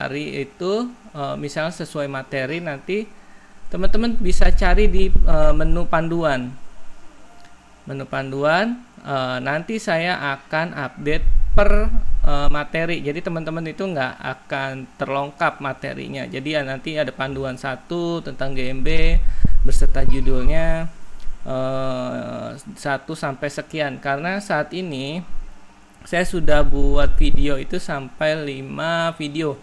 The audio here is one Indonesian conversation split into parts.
cari itu misalnya sesuai materi, nanti teman-teman bisa cari di menu panduan. Nanti saya akan update per materi, jadi teman-teman itu nggak akan terlengkap materinya. Jadi ya nanti ada panduan 1 tentang GMB beserta judulnya 1 sampai sekian, karena saat ini saya sudah buat video itu sampai 5 video,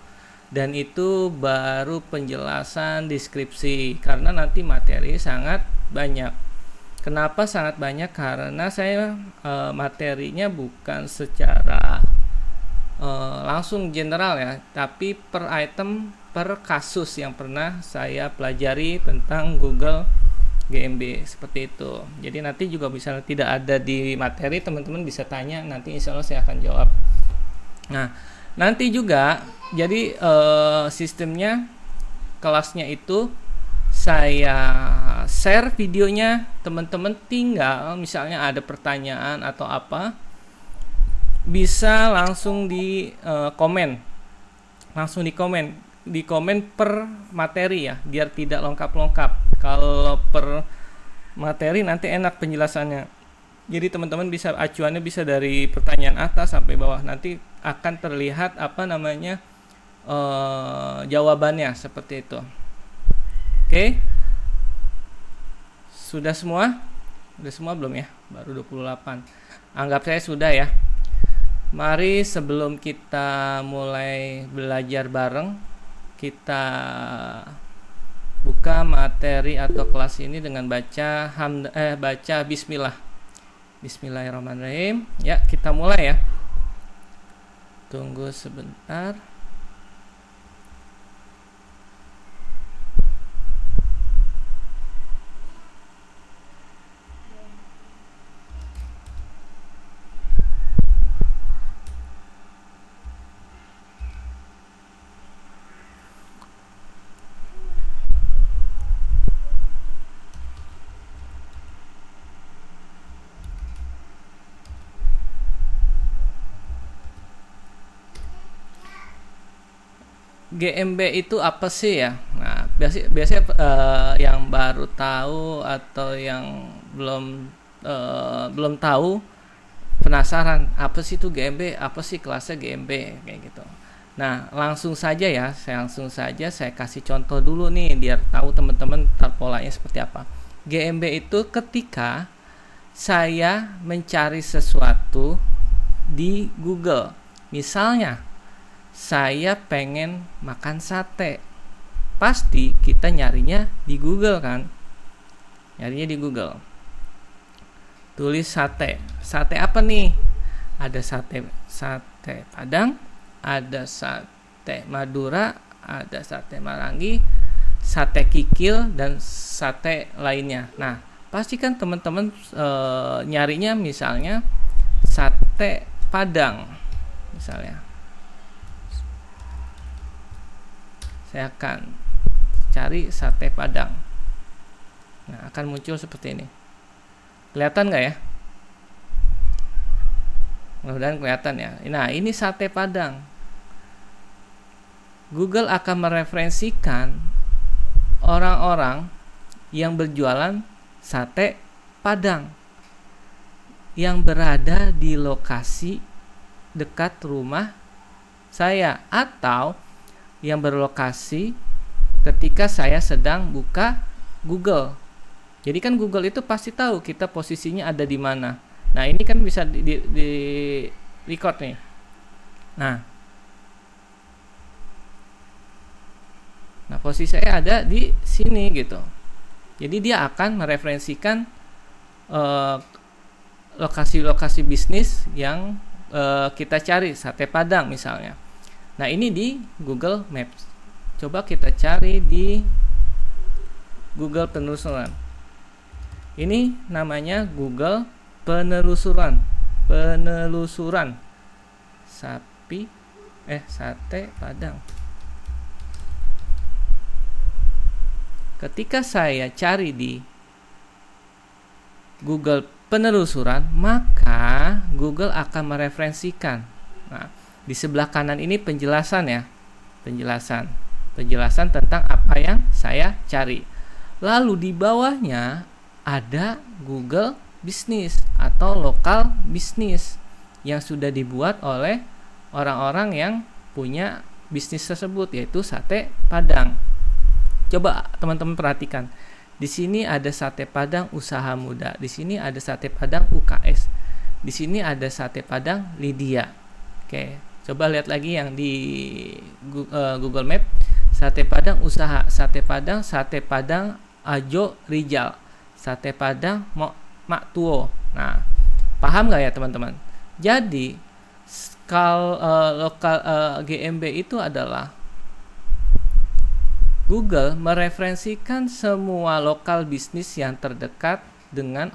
dan itu baru penjelasan deskripsi, karena nanti materi sangat banyak. Kenapa sangat banyak? Karena saya materinya bukan secara langsung general ya, tapi per item, per kasus yang pernah saya pelajari tentang Google GMB, seperti itu. Jadi nanti juga bisa tidak ada di materi, teman-teman bisa tanya, nanti insya Allah saya akan jawab. Nah, nanti juga jadi sistemnya kelasnya itu saya share videonya, teman-teman tinggal misalnya ada pertanyaan atau apa, bisa langsung di komen, di komen per materi ya, biar tidak lengkap-lengkap. Kalau per materi nanti enak penjelasannya. Jadi teman-teman bisa acuannya bisa dari pertanyaan atas sampai bawah. Nanti akan terlihat jawabannya seperti itu. Oke. Sudah semua? Sudah semua belum ya? Baru 28. Anggap saya sudah ya. Mari sebelum kita mulai belajar bareng, kita buka materi atau kelas ini dengan baca bismillah. Bismillahirrahmanirrahim. Ya, kita mulai ya. Tunggu sebentar. GMB itu apa sih ya? Nah, biasanya yang baru tahu atau yang belum tahu, penasaran apa sih itu GMB, apa sih kelasnya GMB kayak gitu. Nah, langsung saja ya, saya kasih contoh dulu nih biar tahu teman-teman polanya seperti apa. GMB itu ketika saya mencari sesuatu di Google. Misalnya saya pengen makan sate, pasti kita nyarinya di Google kan, tulis sate apa nih, ada sate Padang, ada sate Madura, ada sate Marangi, sate Kikil, dan sate lainnya. Nah, pasti kan teman-teman nyarinya misalnya sate Padang misalnya. Saya akan cari sate Padang. Nah, akan muncul seperti ini. Kelihatan nggak ya? Mudah-mudahan kelihatan ya. Nah, ini sate Padang. Google akan mereferensikan orang-orang yang berjualan sate Padang yang berada di lokasi dekat rumah saya, atau yang berlokasi ketika saya sedang buka Google. Jadi kan Google itu pasti tahu kita posisinya ada di mana. Nah, ini kan bisa di record nih. Nah, posisi saya ada di sini gitu. Jadi dia akan mereferensikan lokasi-lokasi bisnis yang kita cari, sate Padang misalnya. Nah, ini di Google Maps. Coba kita cari di Google penelusuran. Ini namanya Google penelusuran. Sate Padang. Ketika saya cari di Google penelusuran, maka Google akan mereferensikan. Nah, di sebelah kanan ini penjelasan ya. penjelasan tentang apa yang saya cari. Lalu di bawahnya ada Google Business atau lokal bisnis yang sudah dibuat oleh orang-orang yang punya bisnis tersebut, yaitu sate Padang. Coba teman-teman perhatikan. Di sini ada sate Padang usaha muda. Di sini ada sate Padang UKS. Di sini ada sate Padang Lydia. Oke, coba lihat lagi yang di Google Map. Sate Padang usaha, sate Padang Ajo Rijal, sate Padang Mak Tuo. Nah, paham nggak ya teman-teman? Jadi kalau lokal GMB itu adalah Google mereferensikan semua lokal bisnis yang terdekat dengan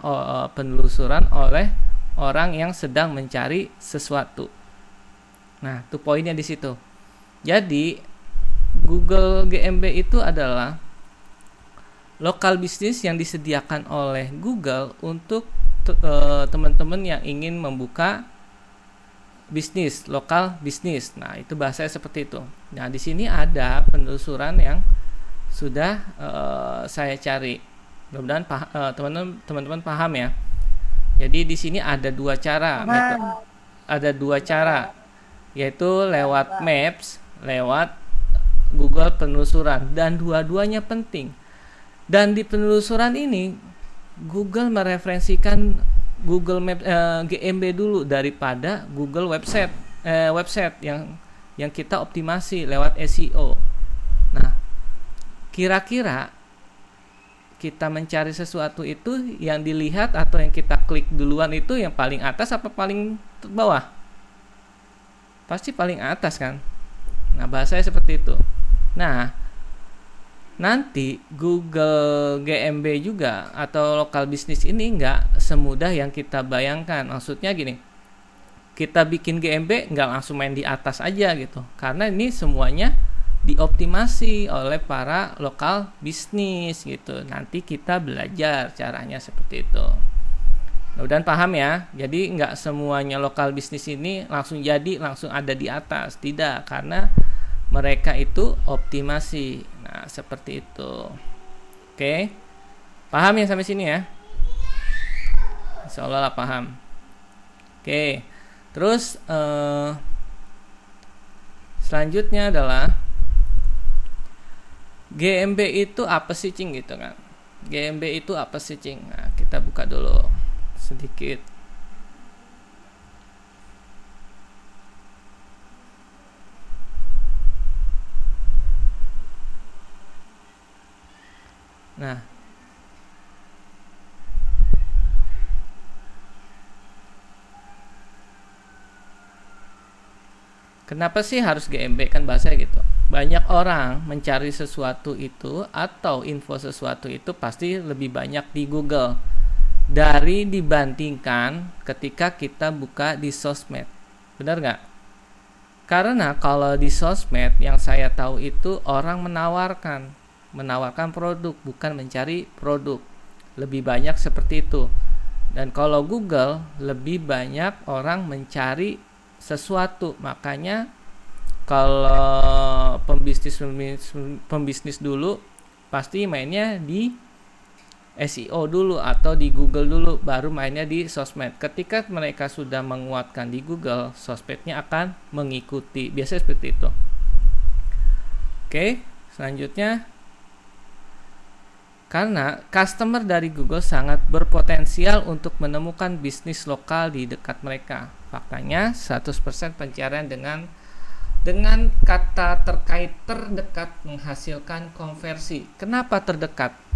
penelusuran oleh orang yang sedang mencari sesuatu. Nah, itu poinnya di situ. Jadi Google GMB itu adalah lokal bisnis yang disediakan oleh Google untuk teman-teman yang ingin membuka bisnis, lokal bisnis. Nah, itu bahasanya seperti itu. Nah, di sini ada penelusuran yang sudah saya cari. Mudah-mudahan teman-teman paham ya. Jadi di sini ada dua cara, yaitu lewat Maps, lewat Google penelusuran, dan dua-duanya penting. Dan di penelusuran ini Google mereferensikan Google Map GMB dulu daripada Google website yang kita optimasi lewat SEO. Nah, kira-kira kita mencari sesuatu itu yang dilihat atau yang kita klik duluan itu yang paling atas apa paling bawah? Pasti paling atas kan? Nah, bahasanya seperti itu. Nah, nanti Google GMB juga atau lokal bisnis ini nggak semudah yang kita bayangkan. Maksudnya gini, kita bikin GMB nggak langsung main di atas aja gitu, karena ini semuanya dioptimasi oleh para lokal bisnis gitu. Nanti kita belajar caranya seperti itu. Mudah-mudahan paham ya. Jadi nggak semuanya lokal bisnis ini langsung ada di atas, tidak, karena mereka itu optimasi. Nah, seperti itu. Oke, paham ya sampai sini ya? Insyaallah paham. Oke, terus selanjutnya adalah GMB itu apa sih Cing gitu kan? GMB itu apa sih Cing? Nah, kita buka dulu sedikit. Nah, kenapa sih harus GMB, kan bahasanya gitu. Banyak orang mencari sesuatu itu atau info sesuatu itu pasti lebih banyak di Google dari dibandingkan ketika kita buka di sosmed. Benar nggak? Karena kalau di sosmed yang saya tahu itu orang menawarkan produk, bukan mencari produk. Lebih banyak seperti itu. Dan kalau Google lebih banyak orang mencari sesuatu. Makanya kalau pembisnis dulu pasti mainnya di SEO dulu atau di Google dulu, baru mainnya di sosmed. Ketika mereka sudah menguatkan di Google, sosmednya akan mengikuti. Biasanya seperti itu. Oke, selanjutnya, karena customer dari Google sangat berpotensial untuk menemukan bisnis lokal di dekat mereka. Faktanya 100% pencarian dengan kata terkait terdekat menghasilkan konversi. Kenapa terdekat?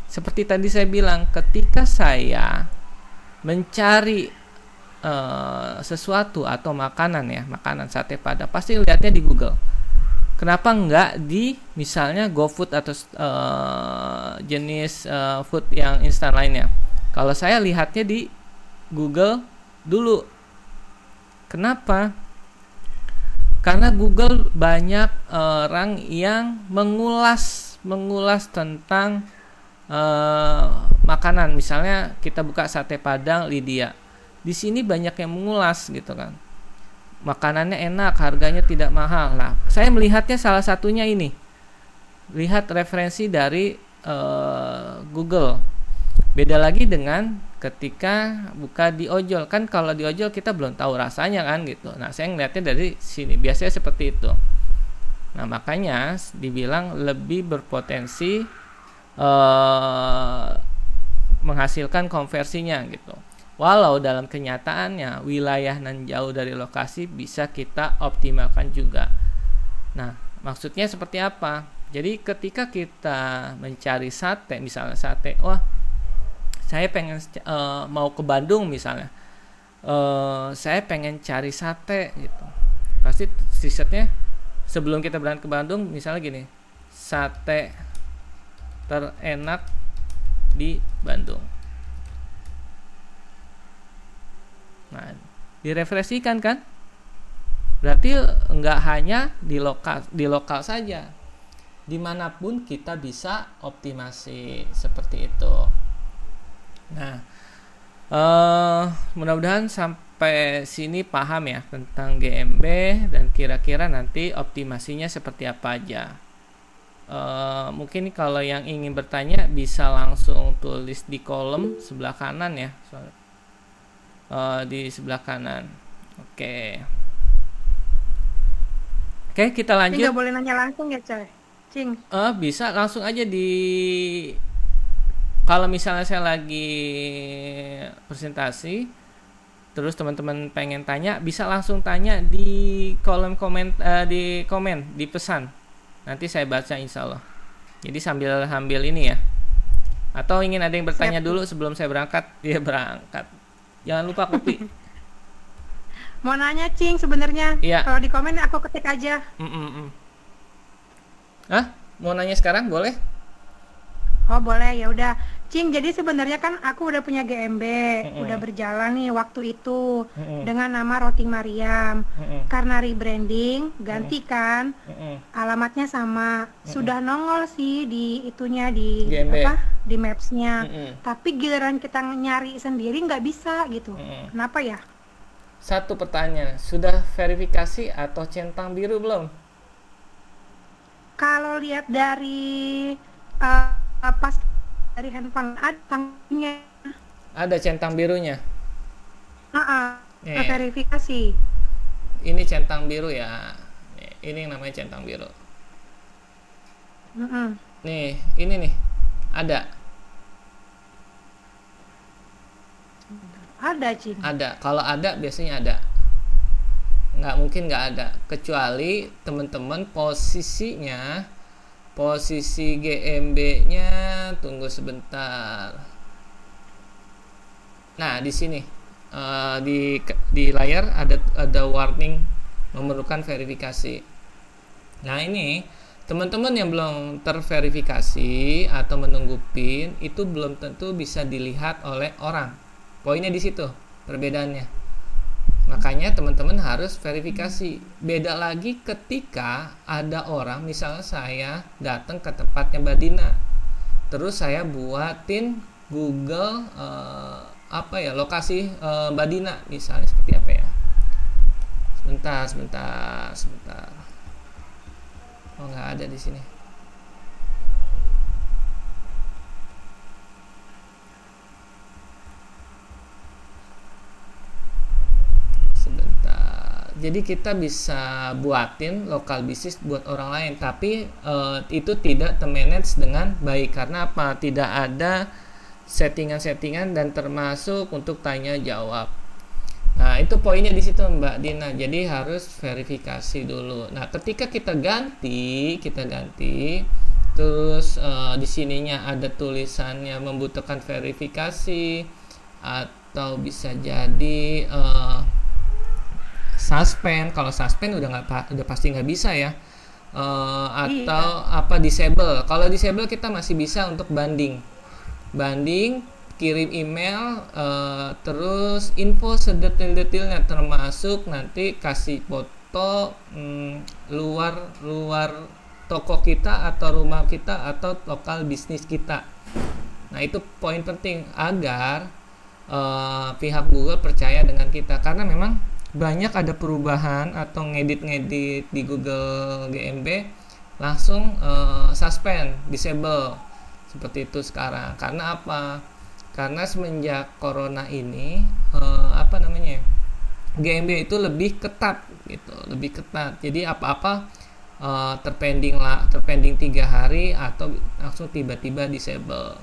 Seperti tadi saya bilang, ketika saya mencari sesuatu atau makanan sate Padang, pasti lihatnya di Google. Kenapa enggak di misalnya GoFood atau jenis food yang instan lainnya? Kalau saya lihatnya di Google dulu. Kenapa? Karena Google banyak orang yang mengulas tentang makanan. Misalnya kita buka sate Padang Lydia. Di sini banyak yang mengulas gitu kan. makanannya enak, harganya tidak mahal. Nah, saya melihatnya salah satunya ini, lihat referensi dari Google. Beda lagi dengan ketika buka di ojol, kan kalau di ojol kita belum tahu rasanya kan gitu. Nah, saya ngeliatnya dari sini, biasanya seperti itu. Nah, makanya dibilang lebih berpotensi menghasilkan konversinya gitu. Walau dalam kenyataannya wilayah nan jauh dari lokasi bisa kita optimalkan juga. Nah, maksudnya seperti apa? Jadi ketika kita mencari sate, misalnya sate, wah saya pengen mau ke Bandung misalnya, saya pengen cari sate gitu. Pasti risetnya sebelum kita berangkat ke Bandung, misalnya gini, sate terenak di Bandung. Nah, direfleksikan kan? Berarti nggak hanya di lokal saja, dimanapun kita bisa optimasi seperti itu. Nah, mudah-mudahan sampai sini paham ya tentang GMB dan kira-kira nanti optimasinya seperti apa aja. Mungkin kalau yang ingin bertanya bisa langsung tulis di kolom sebelah kanan ya, di sebelah kanan. Oke, kita lanjut. Nggak boleh nanya langsung ya, Cing? Bisa langsung aja di, kalau misalnya saya lagi presentasi terus teman-teman pengen tanya, bisa langsung tanya di kolom komen, di komen, di pesan. Nanti saya baca insya Allah. Jadi sambil ini ya. Atau ingin ada yang bertanya Siap. dulu sebelum saya berangkat? Dia berangkat. Jangan lupa kopi. Mau nanya, Cing, sebenarnya. Iya. Kalau di komen aku ketik aja. Mau nanya sekarang boleh? Oh, boleh. Ya udah. Cing, jadi sebenarnya kan aku udah punya GMB, udah berjalan nih waktu itu dengan nama Roti Mariam. Karena rebranding, gantikan alamatnya sama. Sudah nongol sih di itunya di GMB. di Maps-nya. Tapi giliran kita nyari sendiri nggak bisa gitu. Kenapa ya? Satu pertanyaan, sudah verifikasi atau centang biru belum? Kalau lihat dari pas dari handphone ada tanggalnya. Ada centang birunya. Verifikasi. Ini centang biru ya. Ini yang namanya centang biru. Nih, ini nih. Ada. Ada, Cing. Ada. Kalau ada biasanya ada. Nggak mungkin nggak ada. Kecuali teman-teman posisi GMB-nya, tunggu sebentar. Nah, di sini di layar ada warning memerlukan verifikasi. Nah, ini teman-teman yang belum terverifikasi atau menunggu PIN itu belum tentu bisa dilihat oleh orang. Poinnya di situ perbedaannya. Makanya teman-teman harus verifikasi. Beda lagi ketika ada orang, misalnya saya datang ke tempatnya Mbak Dina, terus saya buatin Google lokasi Mbak Dina, misalnya seperti apa ya? Sebentar. Oh, nggak ada di sini. Jadi kita bisa buatin lokal bisnis buat orang lain, tapi itu tidak termanage dengan baik. Karena apa? Tidak ada settingan-settingan dan termasuk untuk tanya jawab. Nah, itu poinnya di situ Mbak Dina. Jadi harus verifikasi dulu. Nah, ketika kita ganti, terus di sininya ada tulisannya membutuhkan verifikasi, atau bisa jadi suspend. Kalau suspend udah pasti nggak bisa ya. Atau apa disable. Kalau disable kita masih bisa untuk banding, kirim email, terus info sedetail-detailnya, termasuk nanti kasih foto luar toko kita atau rumah kita atau lokal bisnis kita. Nah, itu poin penting agar pihak Google percaya dengan kita, karena memang banyak ada perubahan atau ngedit-ngedit di Google GMB langsung suspend, disable seperti itu sekarang. Karena apa? Karena semenjak corona ini apa namanya, GMB itu lebih ketat gitu, lebih ketat. Jadi apa-apa terpending 3 hari atau langsung tiba-tiba disable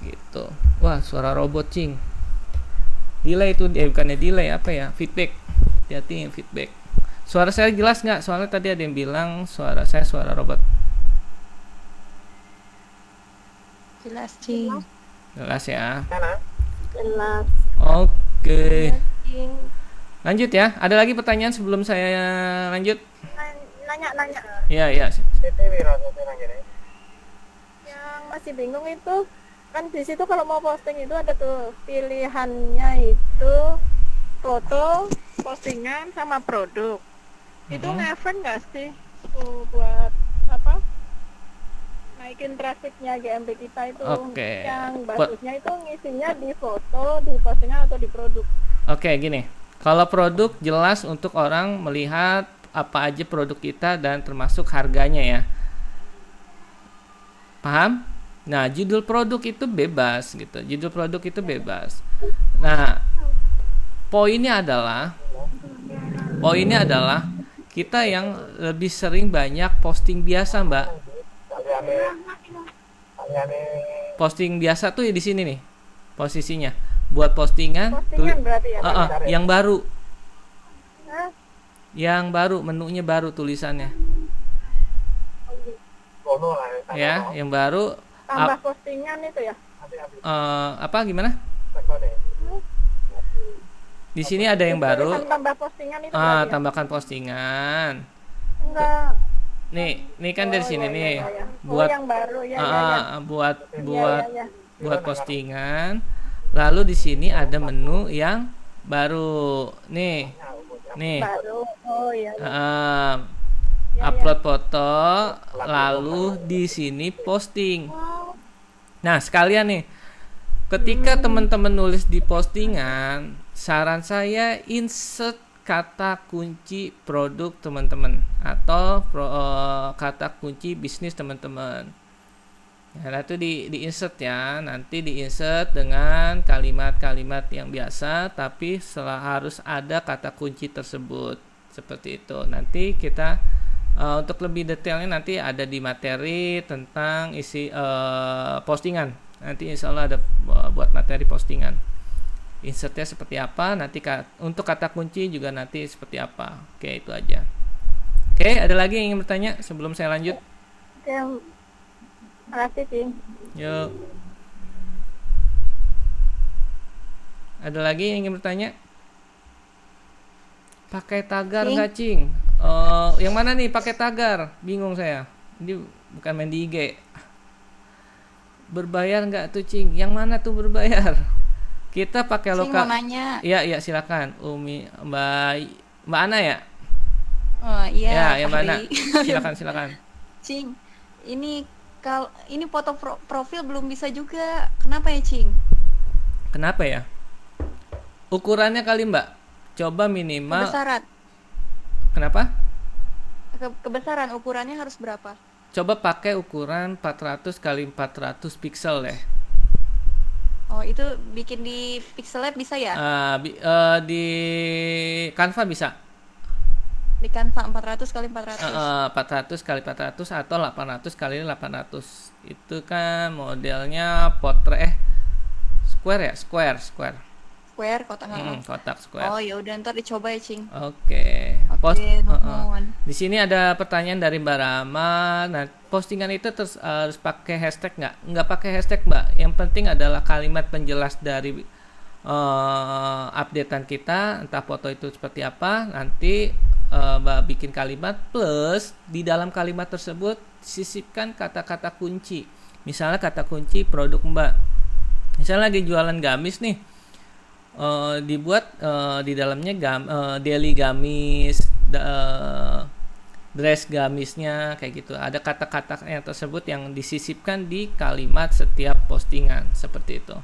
gitu. Wah, suara robot cing. Delay itu bukannya delay, apa ya, feedback. Hati-hati feedback. Suara saya jelas nggak? Soalnya tadi ada yang bilang suara saya suara robot. Jelas, Cing. Jelas ya. Jelas. Oke. Cing. Lanjut ya. Ada lagi pertanyaan sebelum saya lanjut? Nanya. Iya, iya. Yang masih bingung itu kan di situ kalau mau posting itu ada tuh pilihannya itu foto, postingan sama produk. Itu ngefek nggak sih buat apa? Naikin trafiknya GMB kita itu. Oke. Yang bagusnya itu ngisinya di foto, di postingan atau di produk. Oke, gini. Kalau produk jelas untuk orang melihat apa aja produk kita dan termasuk harganya ya. Paham? Nah, judul produk itu bebas gitu. Judul produk itu bebas. Nah, poinnya adalah kita yang lebih sering banyak posting biasa, Mbak. Posting biasa tuh ya di sini nih posisinya. Buat postingan Berarti ya. yang baru. Hah? Yang baru, menunya baru tulisannya. Ya, yang baru Tambah postingan itu ya. apa gimana? Di sini ada yang baru. Tambah postingan itu berarti ya? Tambahkan postingan. Enggak. Nih kan dari sini nih. Ya. Buat yang baru ya. buat postingan. Lalu di sini ada menu yang baru. Nih. Baru. Oh iya. Upload foto, lalu di sini posting. Nah, sekalian nih, ketika teman-teman nulis di postingan, saran saya insert kata kunci produk teman-teman atau kata kunci bisnis teman-teman. Nah, itu di insert ya. Nanti di insert dengan kalimat-kalimat yang biasa, tapi harus ada kata kunci tersebut. Seperti itu. Nanti kita untuk lebih detailnya nanti ada di materi tentang isi postingan. Nanti insya Allah ada buat materi postingan. Insertnya seperti apa, nanti untuk kata kunci juga nanti seperti apa. Oke, itu aja. Oke, ada lagi yang ingin bertanya sebelum saya lanjut? Oke, makasih Cing. Yuk. Ada lagi yang ingin bertanya? Pakai tagar nggak, Cing? Yang mana nih pakai tagar? Bingung saya. Ini bukan main di IG. Berbayar nggak tuh, Cing? Yang mana tuh berbayar? Kita pakai lokal. Iya, silakan. Umi, Mbak Ana ya? Oh iya. Ya, yang mana? Silakan. Cing, ini foto profil belum bisa juga. Kenapa ya, Cing? Kenapa ya? Ukurannya kali, Mbak. Coba minimal. Kebesaran. Kenapa? Kebesaran ukurannya harus berapa? Coba pakai ukuran 400 x 400 pixel deh. Oh, itu bikin di Pixel Lab bisa ya? Di Canva bisa. Di Canva 400 x 400. 400 x 400 atau 800 x 800. Itu kan modelnya square ya? Square. Kotak square. Oh, ya udah ntar dicoba ya, Cing. Oke. Nuhun. Di sini ada pertanyaan dari Mbak Rama. Nah, postingan itu harus pakai hashtag nggak? Nggak pakai hashtag, Mbak. Yang penting adalah kalimat penjelas dari updatean kita, entah foto itu seperti apa. Nanti Mbak bikin kalimat plus di dalam kalimat tersebut sisipkan kata-kata kunci. Misalnya kata kunci produk Mbak. Misalnya lagi jualan gamis nih. Dibuat di dalamnya daily gamis, dress gamisnya kayak gitu. Ada kata-kata yang tersebut yang disisipkan di kalimat setiap postingan seperti itu.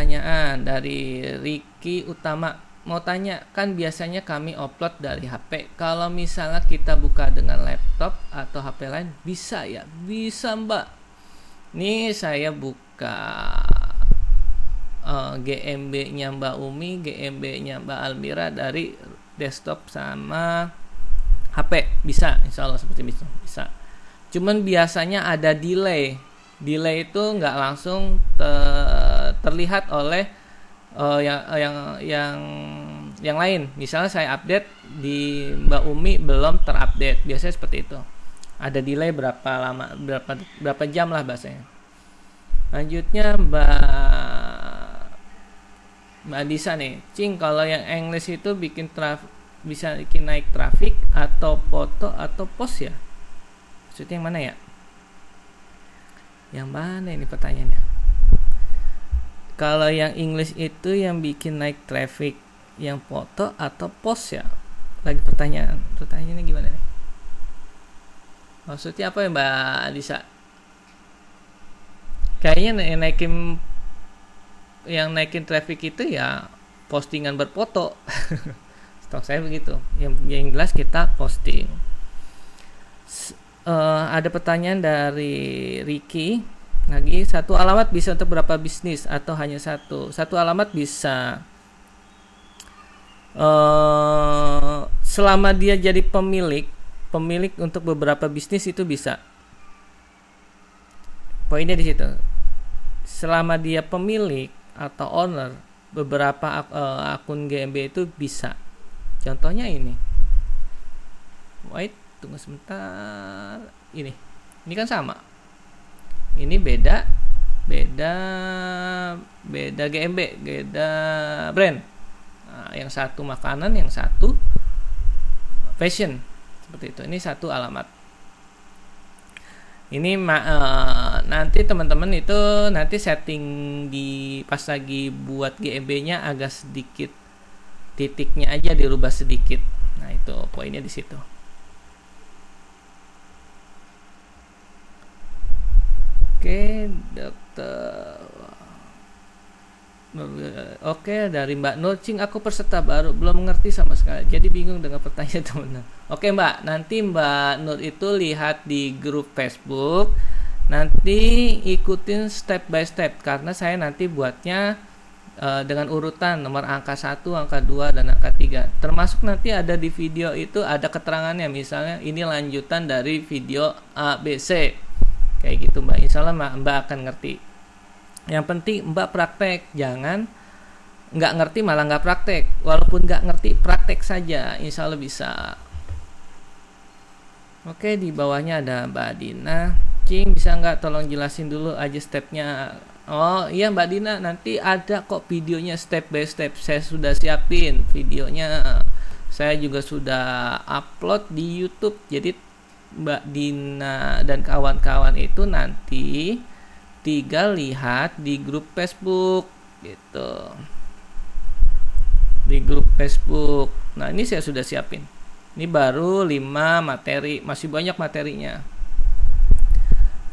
pertanyaan dari Ricky Utama. Mau tanya, kan biasanya kami upload dari HP. Kalau misalnya kita buka dengan laptop atau HP lain, bisa ya? Bisa, Mbak. Nih saya buka GMB-nya Mbak Umi, GMB-nya Mbak Almira dari desktop sama HP. Bisa, insya Allah seperti itu. Bisa. Cuman biasanya ada delay. Delay itu nggak langsung terlihat oleh yang lain. Misalnya saya update di Mbak Umi belum terupdate. Biasanya seperti itu. Ada delay berapa lama, berapa jam lah bahasanya. Lanjutnya Mbak Disa nih, Cing, kalau yang English itu bisa bikin naik traffic atau foto atau post ya? Maksudnya yang mana ya? Yang mana ini pertanyaannya? Kalau yang English itu yang bikin naik traffic, yang foto atau post ya? Lagi pertanyaannya gimana nih? Maksudnya apa ya Mbak Disa? Kayaknya yang naikin traffic itu ya postingan berfoto. Stok saya begitu. Yang jelas kita posting. Ada pertanyaan dari Ricky lagi, satu alamat bisa untuk berapa bisnis atau hanya satu? Satu alamat bisa selama dia jadi pemilik untuk beberapa bisnis itu bisa. Poinnya di situ. Selama dia pemilik atau owner beberapa akun GMB itu bisa. Contohnya ini. Wait, tunggu sebentar. Ini kan sama. Ini beda GMB, beda brand. Nah, yang satu makanan, yang satu fashion. Seperti itu. Ini satu alamat. Ini nanti teman-teman itu nanti setting di pas lagi buat GMB-nya agak sedikit, titiknya aja dirubah sedikit. Nah, itu poinnya di situ. Oke, dokter. Oke, dari Mbak Nur, Cing, aku peserta baru, belum mengerti sama sekali, jadi bingung dengan pertanyaan teman. Oke Mbak, nanti Mbak Nur itu lihat di grup Facebook, nanti ikutin step by step, karena saya nanti buatnya dengan urutan nomor angka 1, angka 2, dan angka 3. Termasuk nanti ada di video itu ada keterangannya, misalnya ini lanjutan dari video ABC. Kayak gitu Mbak, insya Allah Mbak akan ngerti. Yang penting Mbak praktek, jangan nggak ngerti malah nggak praktek. Walaupun nggak ngerti, praktek saja, insya Allah bisa. Oke, di bawahnya ada Mbak Dina. Cing, bisa nggak tolong jelasin dulu aja stepnya? Oh iya Mbak Dina, nanti ada kok videonya step by step. Saya sudah siapin videonya. Saya juga sudah upload di YouTube. Jadi Mbak Dina dan kawan-kawan itu nanti tinggal lihat di grup Facebook gitu. Di grup Facebook. Nah, ini saya sudah siapin. Ini baru 5 materi, masih banyak materinya.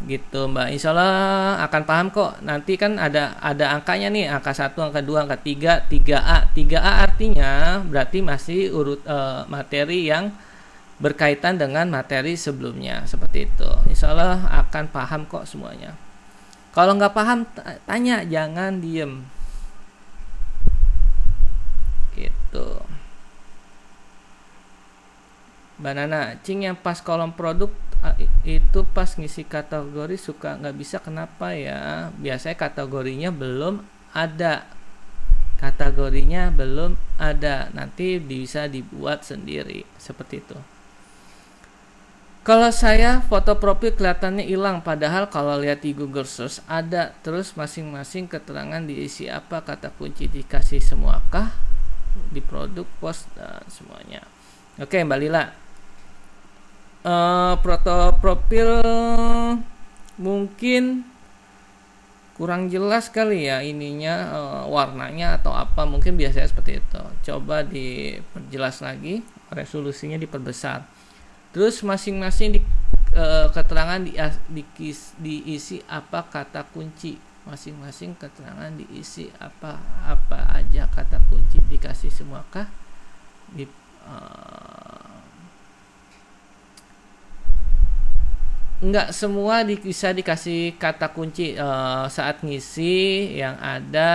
Gitu Mbak, insya Allah akan paham kok. Nanti kan ada angkanya nih, angka 1, angka 2, angka 3, 3A. 3A artinya berarti masih urut materi yang berkaitan dengan materi sebelumnya, seperti itu. Insya Allah akan paham kok semuanya. Kalau nggak paham, tanya, jangan diem. Gitu. Mbak Nana, Cing, yang pas kolom produk itu pas ngisi kategori suka nggak bisa, kenapa ya? Biasanya kategorinya belum ada. Nanti bisa dibuat sendiri, seperti itu. Kalau saya foto profil kelihatannya hilang, padahal kalau lihat di Google Search ada. Terus masing-masing keterangan diisi apa, kata kunci dikasih semuakah di produk, post, dan semuanya. Oke Mbak Lila, foto profil mungkin kurang jelas kali ya ininya, warnanya atau apa, mungkin biasanya seperti itu. Coba diperjelas lagi, resolusinya diperbesar. Terus masing-masing keterangan diisi apa, kata kunci. masing-masing keterangan diisi apa aja kata kunci, dikasih semuakah? Enggak semua bisa dikasih kata kunci saat ngisi yang ada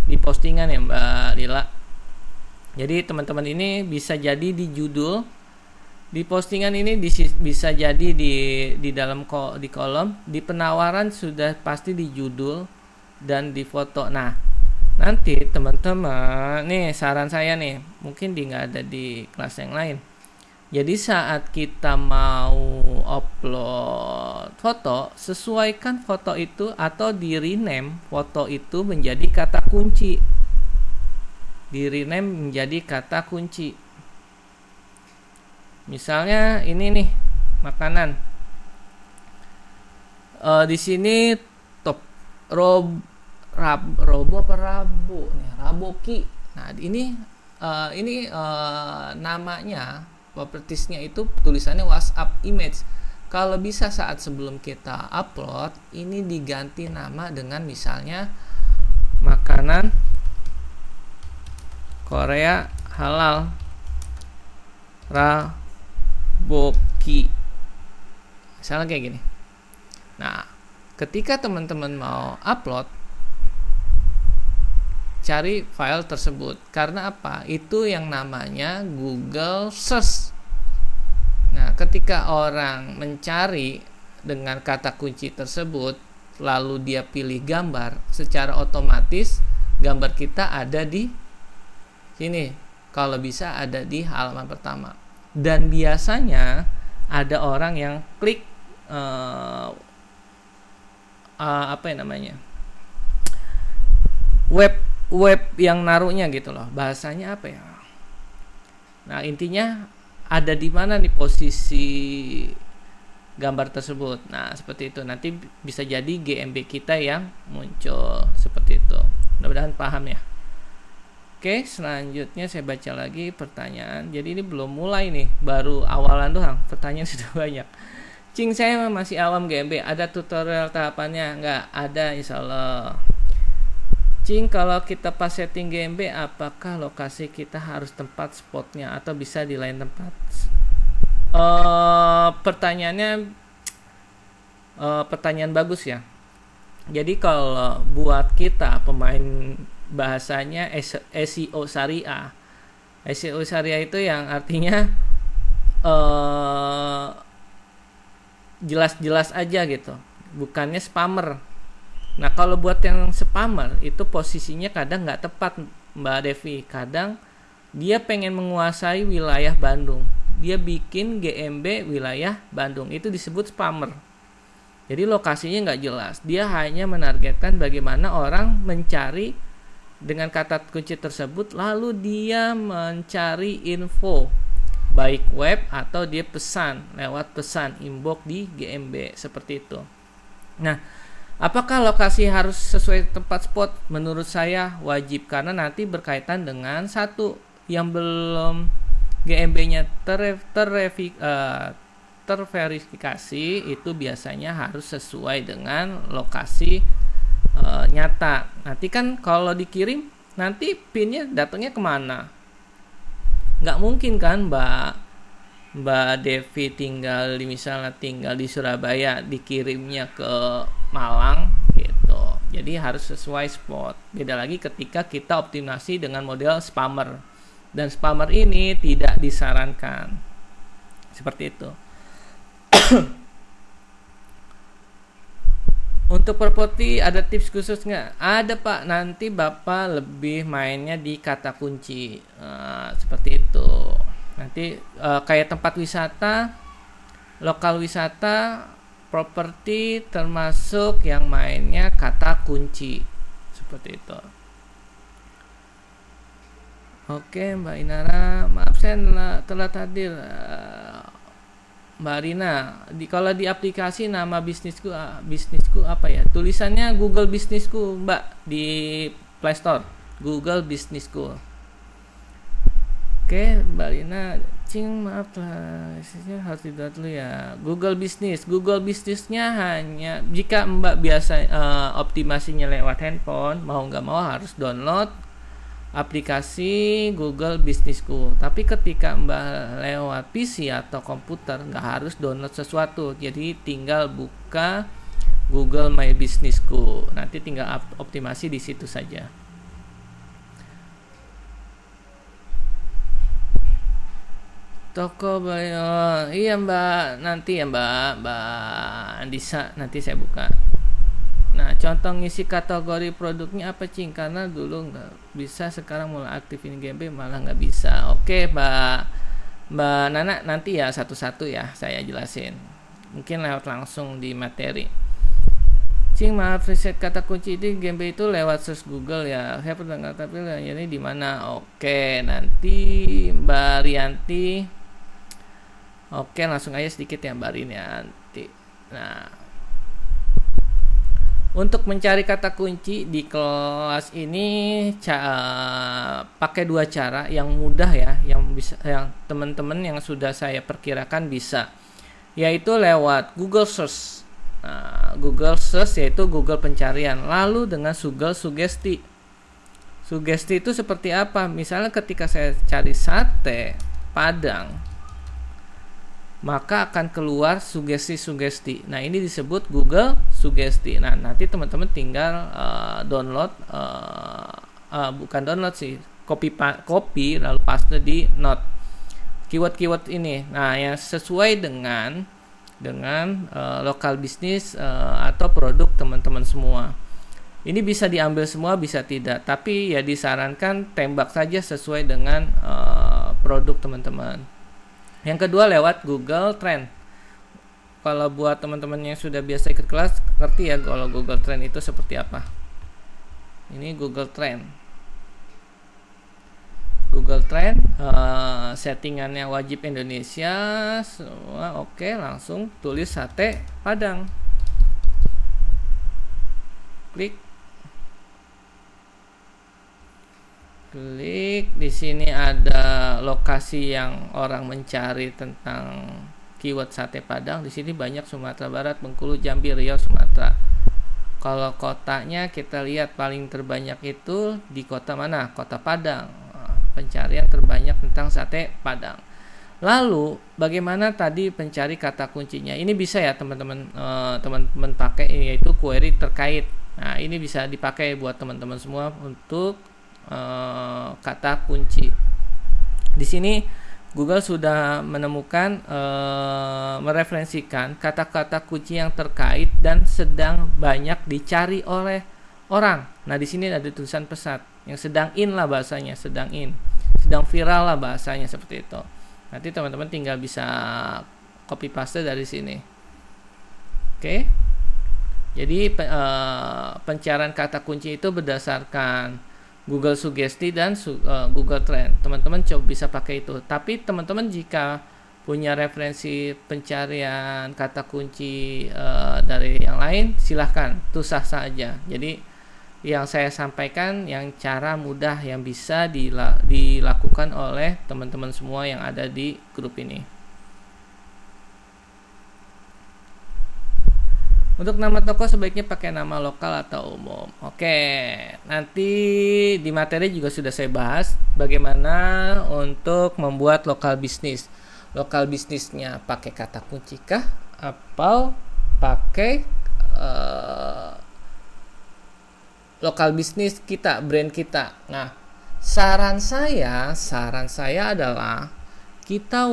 di postingan ya Mbak Lila. Jadi teman-teman ini bisa jadi di judul, di postingan ini bisa jadi di dalam di kolom, di penawaran sudah pasti di judul dan di foto. Nah, nanti teman-teman nih saran saya nih, mungkin nggak ada di kelas yang lain. Jadi saat kita mau upload foto, sesuaikan foto itu atau di rename foto itu menjadi kata kunci. Di rename menjadi kata kunci. Misalnya ini nih makanan. Di sini top Raboki. Nah, ini namanya propertiesnya itu tulisannya WhatsApp image. Kalau bisa saat sebelum kita upload ini diganti nama dengan misalnya makanan Korea halal Raboki, misalnya kayak gini. Nah, ketika teman-teman mau upload, cari file tersebut. Karena apa? Itu yang namanya Google Search. Nah, ketika orang mencari dengan kata kunci tersebut, lalu dia pilih gambar, secara otomatis gambar kita ada di sini. Kalau bisa ada di halaman pertama. Dan biasanya ada orang yang klik web yang naruhnya gitu loh, bahasanya apa ya. Nah, intinya ada di mana nih posisi gambar tersebut. Nah, seperti itu. Nanti bisa jadi GMB kita yang muncul seperti itu. Mudah-mudahan paham ya. Oke, selanjutnya saya baca lagi pertanyaan. Jadi ini belum mulai nih, baru awalan doang. Pertanyaan sudah banyak. Cing, saya masih awam GMB. Ada tutorial tahapannya? Nggak ada, insyaallah. Cing, kalau kita pas setting GMB, apakah lokasi kita harus tempat spotnya atau bisa di lain tempat? Pertanyaannya pertanyaan bagus ya. Jadi kalau buat kita pemain bahasanya SEO syariah. SEO syariah itu yang artinya jelas-jelas aja gitu, bukannya spammer. Nah, kalau buat yang spammer itu posisinya kadang nggak tepat Mbak Devi. Kadang dia pengen menguasai wilayah Bandung, dia bikin GMB wilayah Bandung, itu disebut spammer. Jadi lokasinya nggak jelas, dia hanya menargetkan bagaimana orang mencari dengan kata kunci tersebut, lalu dia mencari info baik web atau dia pesan lewat pesan inbox di GMB seperti itu. Nah, apakah lokasi harus sesuai tempat spot? Menurut saya wajib, karena nanti berkaitan dengan satu yang belum GMB-nya terverifikasi, itu biasanya harus sesuai dengan lokasi nyata. Nanti kan kalau dikirim, nanti pinnya datangnya kemana? Nggak mungkin kan Mbak Devi misalnya tinggal di Surabaya, dikirimnya ke Malang gitu. Jadi harus sesuai spot. Beda lagi ketika kita optimasi dengan model spammer. Dan spammer ini tidak disarankan. Seperti itu. Untuk properti ada tips khusus nggak? Ada Pak, nanti Bapak lebih mainnya di kata kunci. Seperti itu. Nanti kayak tempat wisata, lokal wisata, properti termasuk yang mainnya kata kunci. Seperti itu. Oke Mbak Inara, maaf saya telat hadir. Mbak Rina, kalau di aplikasi nama bisnisku apa ya? Tulisannya Google Bisnisku, Mbak, di Play Store. Google Bisnisku. Oke, Mbak Rina, Cing, maaf lah, isinya harus didownload dulu ya. Google Business, Google Businessnya hanya jika Mbak biasa optimasinya lewat handphone, mau nggak mau harus download aplikasi Google Businessku. Tapi ketika Mbak lewat PC atau komputer, nggak harus download sesuatu. Jadi tinggal buka Google My Businessku. Nanti tinggal optimasi di situ saja. Toko Bayo, iya Mbak, nanti ya Mbak Andisa, nanti saya buka. Nah, contoh ngisi kategori produknya apa Cing? Karena dulu nggak bisa, sekarang mulai aktifin GMB malah nggak bisa. Oke Mbak Nana, nanti ya satu-satu ya saya jelasin. Mungkin lewat langsung di materi. Cing, maaf, riset kata kunci di GMB itu lewat search Google ya. Saya pernah nggak, tapi ini di mana? Oke, nanti Mbak Rianti. Oke, langsung aja sedikit ya Mbak Rianti. Nah, untuk mencari kata kunci di kelas ini pakai dua cara yang mudah ya, yang bisa, yang teman-teman yang sudah saya perkirakan bisa, yaitu lewat Google Search. Nah, Google Search yaitu Google pencarian, lalu dengan Google sugesti. Sugesti itu seperti apa? Misalnya ketika saya cari sate Padang, maka akan keluar sugesti-sugesti. Nah, ini disebut Google sugesti. Nah, nanti teman-teman tinggal download, bukan download sih, copy lalu paste di note keyword-keyword ini. Nah, yang sesuai dengan lokal bisnis atau produk teman-teman semua. Ini bisa diambil semua, bisa tidak, tapi ya disarankan tembak saja sesuai dengan produk teman-teman. Yang kedua lewat Google Trend. Kalau buat teman-teman yang sudah biasa ikut kelas, ngerti ya kalau Google Trend itu seperti apa. Ini Google Trend. Google Trend, settingannya wajib Indonesia semua. Oke, langsung tulis sate Padang. Klik di sini ada lokasi yang orang mencari tentang keyword sate Padang. Di sini banyak Sumatera Barat, Bengkulu, Jambi, Riau, Sumatera. Kalau kotanya kita lihat paling terbanyak itu di kota mana? Kota Padang. Pencarian terbanyak tentang sate Padang. Lalu bagaimana tadi pencari kata kuncinya? Ini bisa ya teman-teman pakai, ini yaitu query terkait. Nah, ini bisa dipakai buat teman-teman semua untuk kata kunci. Di sini Google sudah menemukan, mereferensikan kata-kata kunci yang terkait dan sedang banyak dicari oleh orang. Nah, di sini ada tulisan pesat yang sedang in lah bahasanya, sedang viral lah bahasanya, seperti itu. Nanti teman-teman tinggal bisa copy paste dari sini. Oke. Jadi pencarian kata kunci itu berdasarkan Google Sugesti dan Google Trend. Teman-teman coba bisa pakai itu. Tapi teman-teman jika punya referensi pencarian kata kunci dari yang lain, silahkan, itu sah saja. Jadi yang saya sampaikan yang cara mudah yang bisa dilakukan oleh teman-teman semua yang ada di grup ini. Untuk nama toko sebaiknya pakai nama lokal atau umum. Oke, nanti di materi juga sudah saya bahas bagaimana untuk membuat lokal bisnis. Lokal bisnisnya pakai kata kunci kah atau pakai lokal bisnis kita, brand kita. Nah, saran saya adalah kita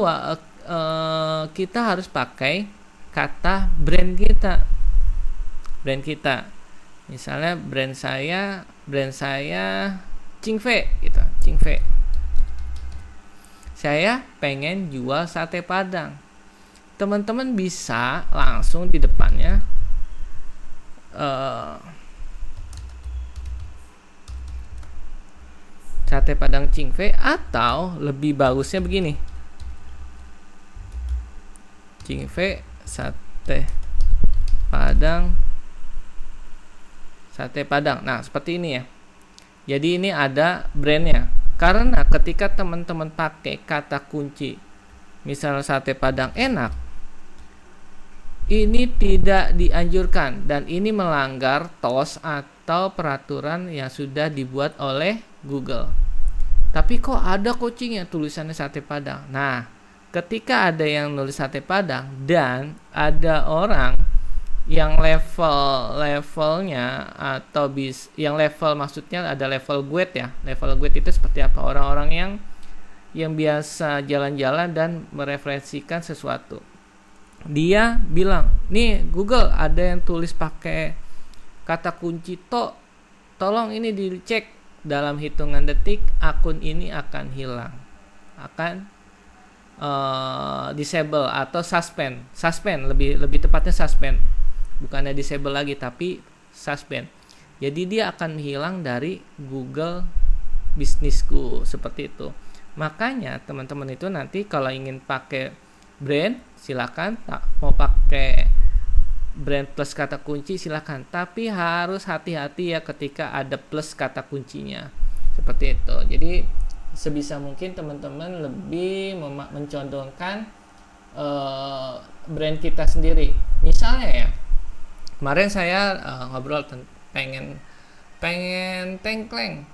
harus pakai kata brand kita. Misalnya brand saya Cingfe gitu, Cingfe. Saya pengen jual sate Padang. Teman-teman bisa langsung di depannya sate Padang Cingfe, atau lebih bagusnya begini, Cingfe sate Padang. Nah, seperti ini ya. Jadi ini ada brandnya. Karena ketika teman-teman pakai kata kunci misal sate Padang enak, ini tidak dianjurkan dan ini melanggar TOS atau peraturan yang sudah dibuat oleh Google. Tapi kok ada coaching yang tulisannya sate Padang. Nah, ketika ada yang nulis sate Padang dan ada orang yang levelnya atau yang level, maksudnya ada level grade ya. Level grade itu seperti apa? Orang-orang yang biasa jalan-jalan dan mereferensikan sesuatu. Dia bilang, nih Google ada yang tulis pakai kata kunci tolong ini dicek, dalam hitungan detik akun ini akan hilang, akan disable atau suspend lebih tepatnya suspend, bukannya disable lagi tapi suspend. Jadi dia akan hilang dari Google bisnisku, seperti itu. Makanya teman-teman itu nanti kalau ingin pakai brand silakan, tak mau pakai brand plus kata kunci silakan, tapi harus hati-hati ya ketika ada plus kata kuncinya, seperti itu. Jadi sebisa mungkin teman-teman lebih mencondongkan brand kita sendiri. Misalnya ya, kemarin saya ngobrol pengen tengkleng,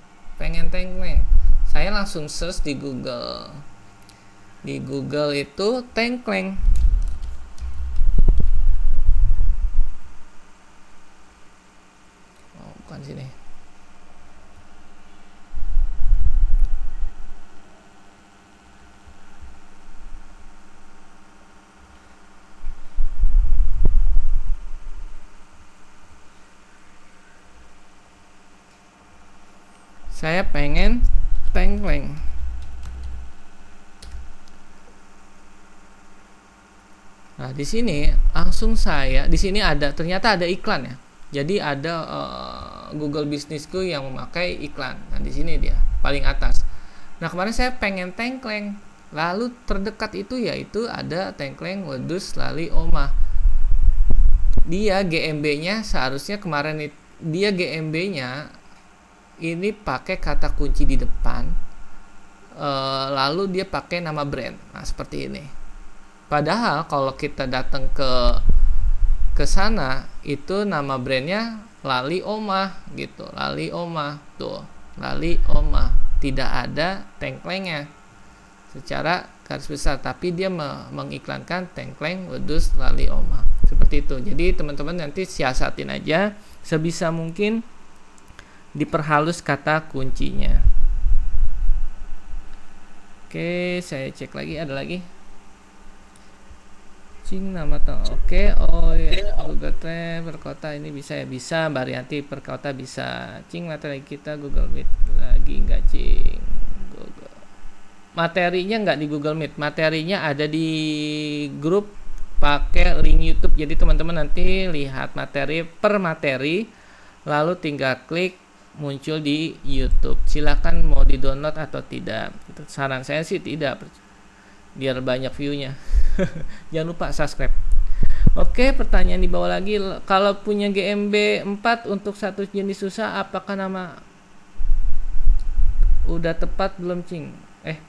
saya langsung search di Google itu tengkleng. Sini. Saya pengen tengkleng. Nah, di sini langsung di sini ternyata ada iklan ya. Jadi ada Google Bisnisku yang memakai iklan. Nah, di sini dia paling atas. Nah, kemarin saya pengen tengkleng. Lalu terdekat itu yaitu ada tengkleng wedus lali omah. Dia GMB-nya seharusnya kemarin dia GMB-nya ini pakai kata kunci di depan. Lalu dia pakai nama brand. Nah, seperti ini. Padahal kalau kita datang ke sana itu nama brandnya Lali Omah gitu, Lali Omah tuh, Lali Omah, tidak ada tengklengnya secara garis besar, tapi dia mengiklankan tengkleng wedus Lali Omah, seperti itu. Jadi teman-teman nanti siasatin aja sebisa mungkin, diperhalus kata kuncinya. Oke, saya cek lagi, ada lagi. Nama oke, oh ya, Google Trend perkota ini bisa ya, bisa Mbak Rianti, perkota bisa. Materi kita Google Meet lagi nggak Google materinya nggak di Google Meet, materinya ada di grup pakai link YouTube. Jadi teman-teman nanti lihat materi per materi, lalu tinggal klik muncul di YouTube. Silakan mau di download atau tidak. Saran saya sih tidak, biar banyak view-nya. Jangan lupa subscribe. Oke, pertanyaan di bawah lagi, kalau punya GMB 4 untuk satu jenis usaha, apakah nama udah tepat belum, Cing?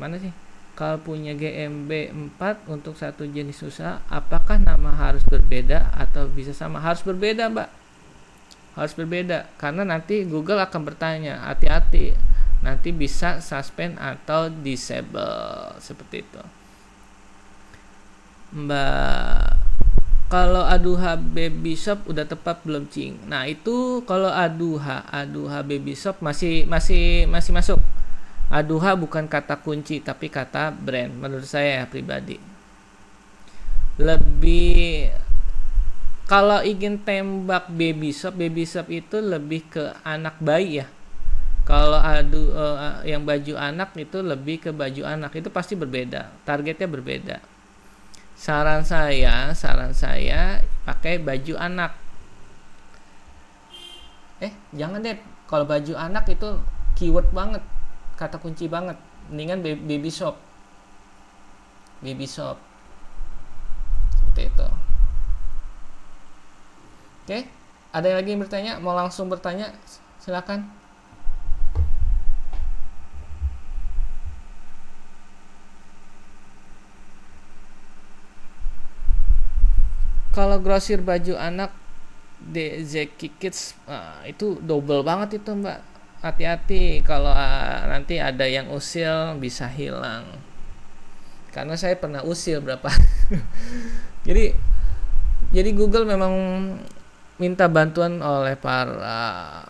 Mana sih? Kalau punya GMB 4 untuk satu jenis usaha, apakah nama harus berbeda atau bisa sama? Harus berbeda, Mbak. Harus berbeda, karena nanti Google akan bertanya, hati-hati, nanti bisa suspend atau disable, seperti itu. Mbak, kalau Aduha Baby Shop udah tepat belum, Cing? Nah, itu kalau Aduha Baby Shop masih masuk. Aduha bukan kata kunci tapi kata brand, menurut saya ya, pribadi. Lebih kalau ingin tembak Baby Shop itu lebih ke anak bayi ya. Kalau yang baju anak itu lebih ke baju anak, itu pasti berbeda, targetnya berbeda. Saran saya pakai baju anak. Jangan deh, kalau baju anak itu keyword banget, kata kunci banget. Mendingan baby shop. Seperti itu. Oke, ada yang lagi yang bertanya? Mau langsung bertanya? Silakan. Kalau grosir baju anak Zeki Kids, itu double banget itu Mbak. Hati-hati kalau nanti ada yang usil bisa hilang. Karena saya pernah usil berapa. jadi Google memang minta bantuan oleh para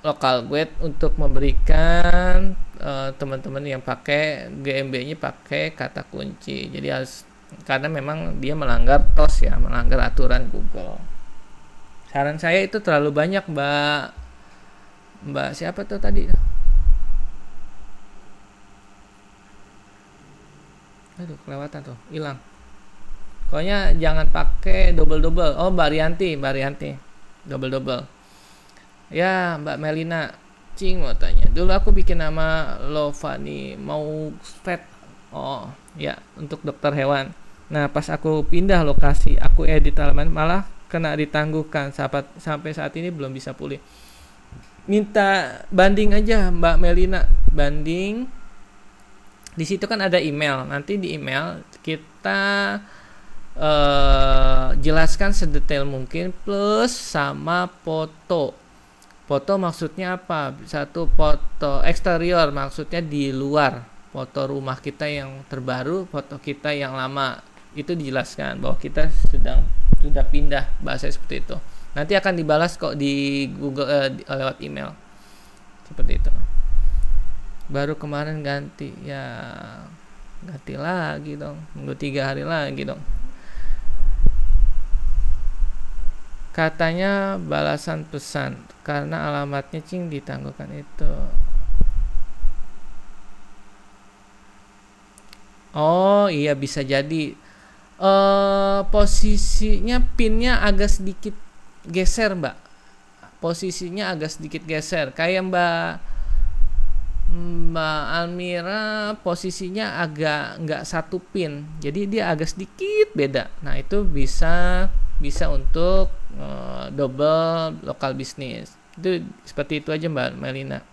local guide untuk memberikan teman-teman yang pakai GMB-nya pakai kata kunci. Jadi harus, karena memang dia melanggar TOS ya, melanggar aturan Google. Saran saya itu terlalu banyak, Mbak siapa tuh tadi? Aduh, kelewatan tuh, hilang. Pokoknya jangan pakai double. Oh, Mbak Rianti. Double. Ya, Mbak Melina, Cing mau tanya. Dulu aku bikin nama Lovani mau pet. Oh, ya, untuk dokter hewan. Nah, pas aku pindah lokasi, aku edit halaman malah kena ditangguhkan. Sampai saat ini belum bisa pulih. Minta banding aja, Mbak Melina. Banding. Di situ kan ada email. Nanti di email kita jelaskan sedetail mungkin plus sama foto. Foto maksudnya apa? Satu, foto eksterior, maksudnya di luar. Foto rumah kita yang terbaru, foto kita yang lama. Itu dijelaskan bahwa kita sudah pindah, bahasa seperti itu. Nanti akan dibalas kok di Google lewat email. Seperti itu. Baru kemarin ganti, ya ganti lagi dong. Minggu 3 hari lagi dong. Katanya balasan pesan karena alamatnya Cing ditangguhkan itu. Oh iya, bisa jadi posisinya pinnya agak sedikit geser, Mbak. Posisinya agak sedikit geser. Kayak Mbak Almira posisinya agak nggak satu pin, jadi dia agak sedikit beda. Nah itu bisa untuk double lokal bisnis. Itu seperti itu aja Mbak Melina.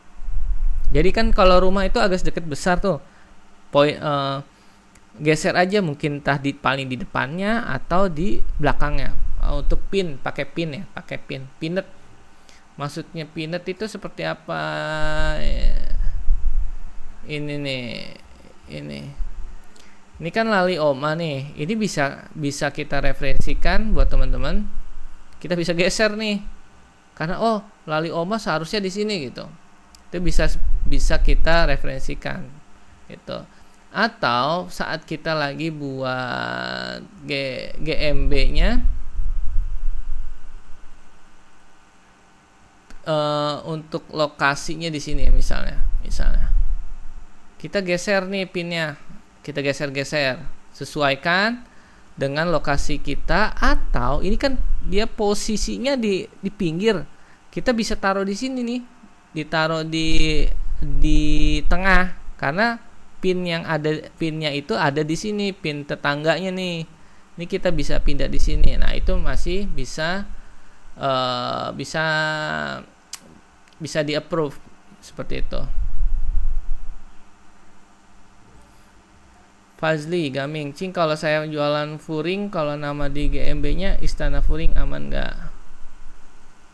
Jadi kan kalau rumah itu agak sedikit besar tuh, geser aja mungkin entah paling di depannya atau di belakangnya. Untuk pin pakai pin ya, pakai pin. Pinet. Maksudnya pinet itu seperti apa? Ini kan lali oma nih. Ini bisa kita referensikan buat teman-teman. Kita bisa geser nih. Karena lali oma seharusnya di sini gitu. Itu bisa kita referensikan gitu. Atau saat kita lagi buat GMB-nya untuk lokasinya di sini ya, misalnya kita geser nih pinnya, kita geser sesuaikan dengan lokasi kita. Atau ini kan dia posisinya di pinggir, kita bisa taruh di sini nih, ditaruh di tengah, karena pinnya itu ada di sini, pin tetangganya nih. Ini kita bisa pindah di sini. Nah itu masih bisa di approve seperti itu. Fazli Gaming, Cing, kalau saya jualan furing, kalau nama di GMB-nya Istana Furing aman nggak?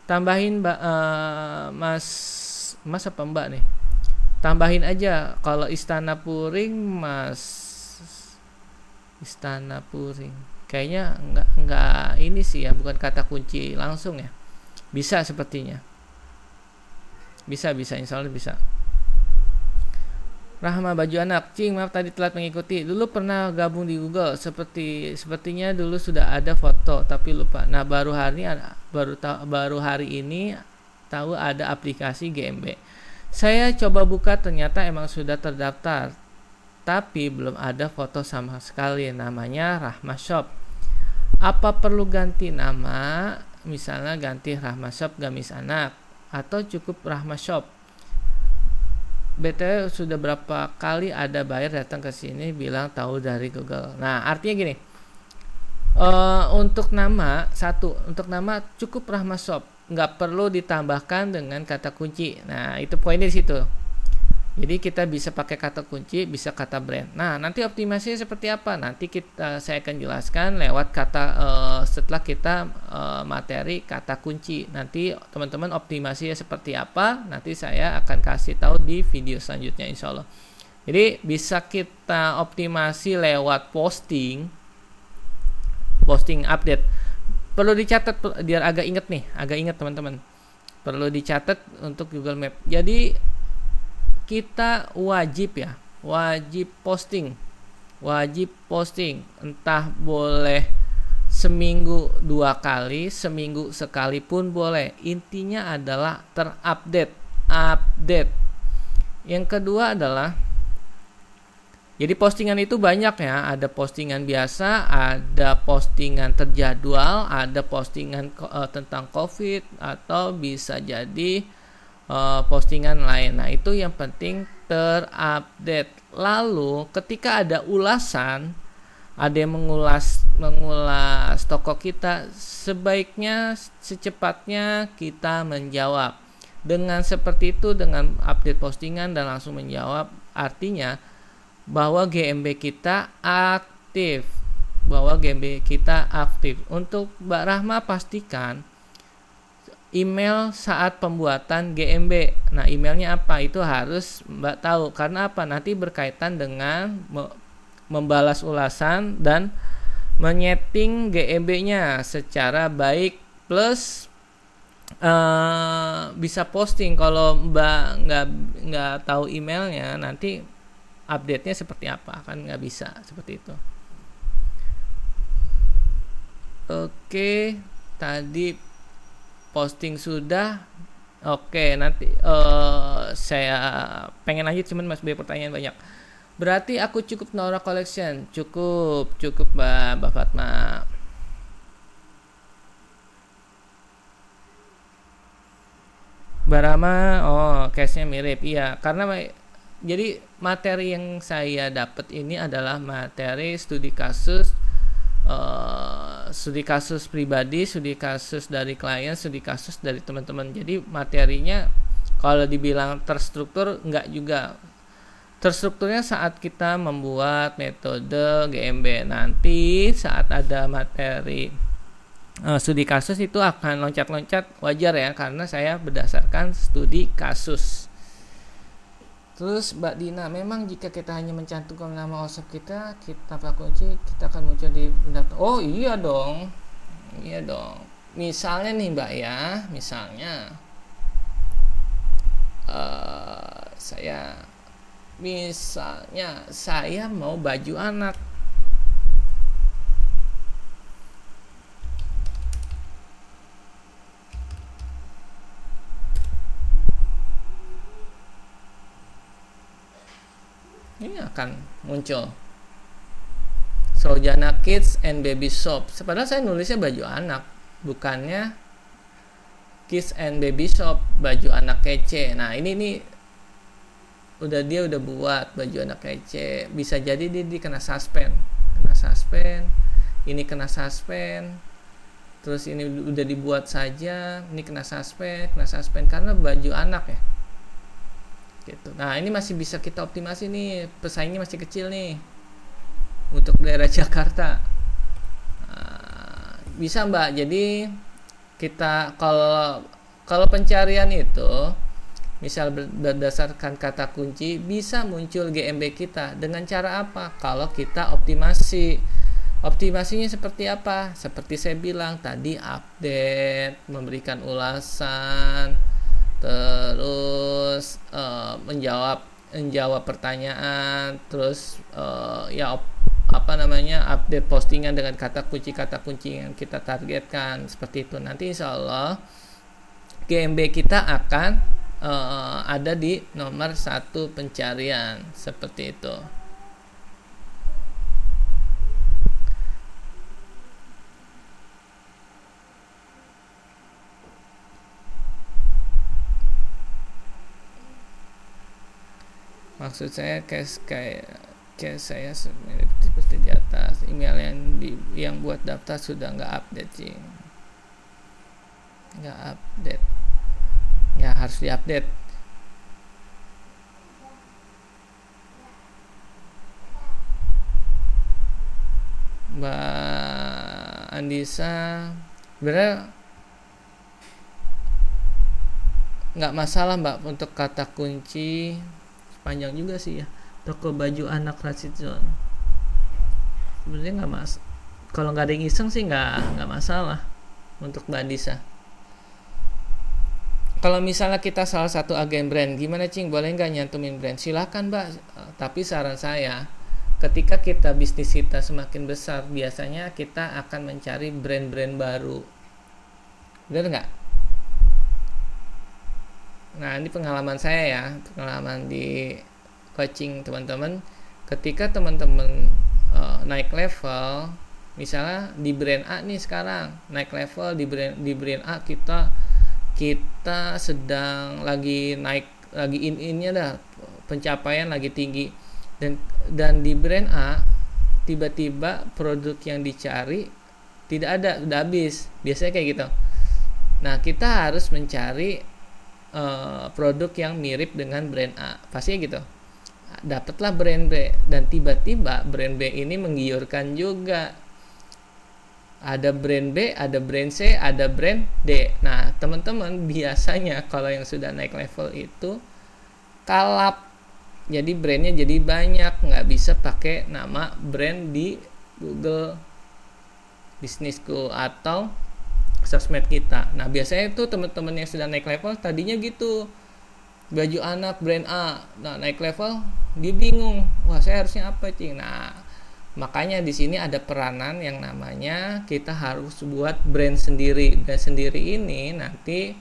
Tambahin Mas apa Mbak nih? Tambahin aja kalau Istana Puring, Mas. Istana Puring. Kayaknya enggak ini sih ya, bukan kata kunci langsung ya. Bisa sepertinya. Bisa insya Allah bisa. Rahma Baju Anak, Cing, maaf tadi telat mengikuti. Dulu pernah gabung di Google, sepertinya dulu sudah ada foto tapi lupa. Nah, baru hari ini tahu ada aplikasi GMB. Saya coba buka, ternyata emang sudah terdaftar. Tapi belum ada foto sama sekali. Namanya Rahma Shop. Apa perlu ganti nama? Misalnya ganti Rahma Shop Gamis Anak atau cukup Rahma Shop? BTW sudah berapa kali ada buyer datang ke sini bilang tahu dari Google. Nah, artinya gini. Untuk nama cukup Rahma Shop, nggak perlu ditambahkan dengan kata kunci. Nah, itu poinnya di situ. Jadi kita bisa pakai kata kunci, bisa kata brand. Nah, nanti optimasinya seperti apa? Nanti saya akan jelaskan lewat kata setelah kita materi kata kunci. Nanti teman-teman optimasinya seperti apa? Nanti saya akan kasih tahu di video selanjutnya, insya Allah. Jadi bisa kita optimasi lewat posting update. Perlu dicatat biar agak inget teman-teman. Perlu dicatat untuk Google Map. Jadi kita wajib posting, entah boleh seminggu 2 kali, seminggu sekali pun boleh. Intinya adalah update. Yang kedua adalah, jadi postingan itu banyak ya, ada postingan biasa, ada postingan terjadwal, ada postingan tentang COVID, atau bisa jadi postingan lain. Nah, itu yang penting terupdate. Lalu ketika ada ulasan, ada yang mengulas toko kita, sebaiknya secepatnya kita menjawab. Dengan seperti itu, dengan update postingan dan langsung menjawab, artinya bahwa GMB kita aktif. Untuk Mbak Rahma, pastikan email saat pembuatan GMB. Nah, emailnya apa? Itu harus Mbak tahu. Karena apa? Nanti berkaitan dengan membalas ulasan dan menyeting GMB-nya secara baik, plus bisa posting. Kalau Mbak nggak tahu emailnya, nanti update-nya seperti apa? Kan nggak bisa seperti itu. Oke, tadi posting sudah. Oke, nanti saya pengen lanjut, cuman masih banyak pertanyaan banyak. Berarti aku cukup Nora Collection? Cukup Mbak Fatma. Mbak Rama, case-nya mirip. Iya, karena jadi materi yang saya dapat ini adalah materi studi kasus pribadi, studi kasus dari klien, studi kasus dari teman-teman. Jadi materinya kalau dibilang terstruktur, enggak juga. Terstrukturnya saat kita membuat metode GMB. Nanti saat ada materi studi kasus itu akan loncat-loncat, wajar ya, karena saya berdasarkan studi kasus. Terus Mbak Dina, memang jika kita hanya mencantumkan nama WhatsApp kita kunci, kita akan muncul di pendaftar. Oh iya dong. Misalnya nih Mbak ya, saya mau baju anak. Ini akan muncul Sojana Kids and Baby Shop. Padahal saya nulisnya baju anak, bukannya Kids and Baby Shop, baju anak kece. Nah, ini dia udah buat baju anak kece. Bisa jadi dia kena suspend. Ini kena suspend. Terus ini udah dibuat saja, ini kena suspend karena baju anak ya. Gitu. Nah, ini masih bisa kita optimasi nih, pesaingnya masih kecil nih untuk daerah Jakarta. Bisa Mbak, jadi kita kalau pencarian itu misal berdasarkan kata kunci, bisa muncul GMB kita dengan cara apa? Kalau kita optimasinya seperti apa? Seperti saya bilang tadi, update, memberikan ulasan, terus menjawab pertanyaan, terus update postingan dengan kata kunci yang kita targetkan, seperti itu. Nanti insya Allah GMB kita akan ada di nomor 1 pencarian, seperti itu. Maksud saya kayak saya seperti di atas, email yang buat daftar sudah nggak update, ya harus diupdate. Mbak Andisa, sebenarnya nggak masalah Mbak untuk kata kunci. Panjang juga sih ya, toko baju anak Rashid John. Sebenarnya nggak kalau nggak ada yang iseng sih nggak masalah untuk Mbak Andisa. Kalau misalnya kita salah satu agen brand, gimana Cing? Boleh nggak nyantumin brand? Silakan Mbak. Tapi saran saya, ketika kita bisnis kita semakin besar, biasanya kita akan mencari brand-brand baru. Benar nggak? Nah, ini pengalaman saya ya, pengalaman di coaching teman-teman. Ketika teman-teman naik level, misalnya di brand A nih sekarang naik level di brand A, kita sedang lagi naik, lagi in-innya dah, pencapaian lagi tinggi, dan di brand A tiba-tiba produk yang dicari tidak ada, udah habis, biasanya kayak gitu. Nah, kita harus mencari produk yang mirip dengan brand A, pasti gitu. Dapatlah brand B, dan tiba-tiba brand B ini menggiurkan juga. Ada brand B, ada brand C, ada brand D. Nah, teman-teman biasanya kalau yang sudah naik level itu kalap. Jadi brandnya jadi banyak, nggak bisa pakai nama brand di Google Bisnisku atau sosmed kita. Nah, biasanya itu teman-teman yang sudah naik level tadinya gitu, baju anak brand A. Nah, naik level dia bingung, wah saya harusnya apa Cing. Nah, makanya di sini ada peranan yang namanya kita harus buat brand sendiri. Brand sendiri ini nanti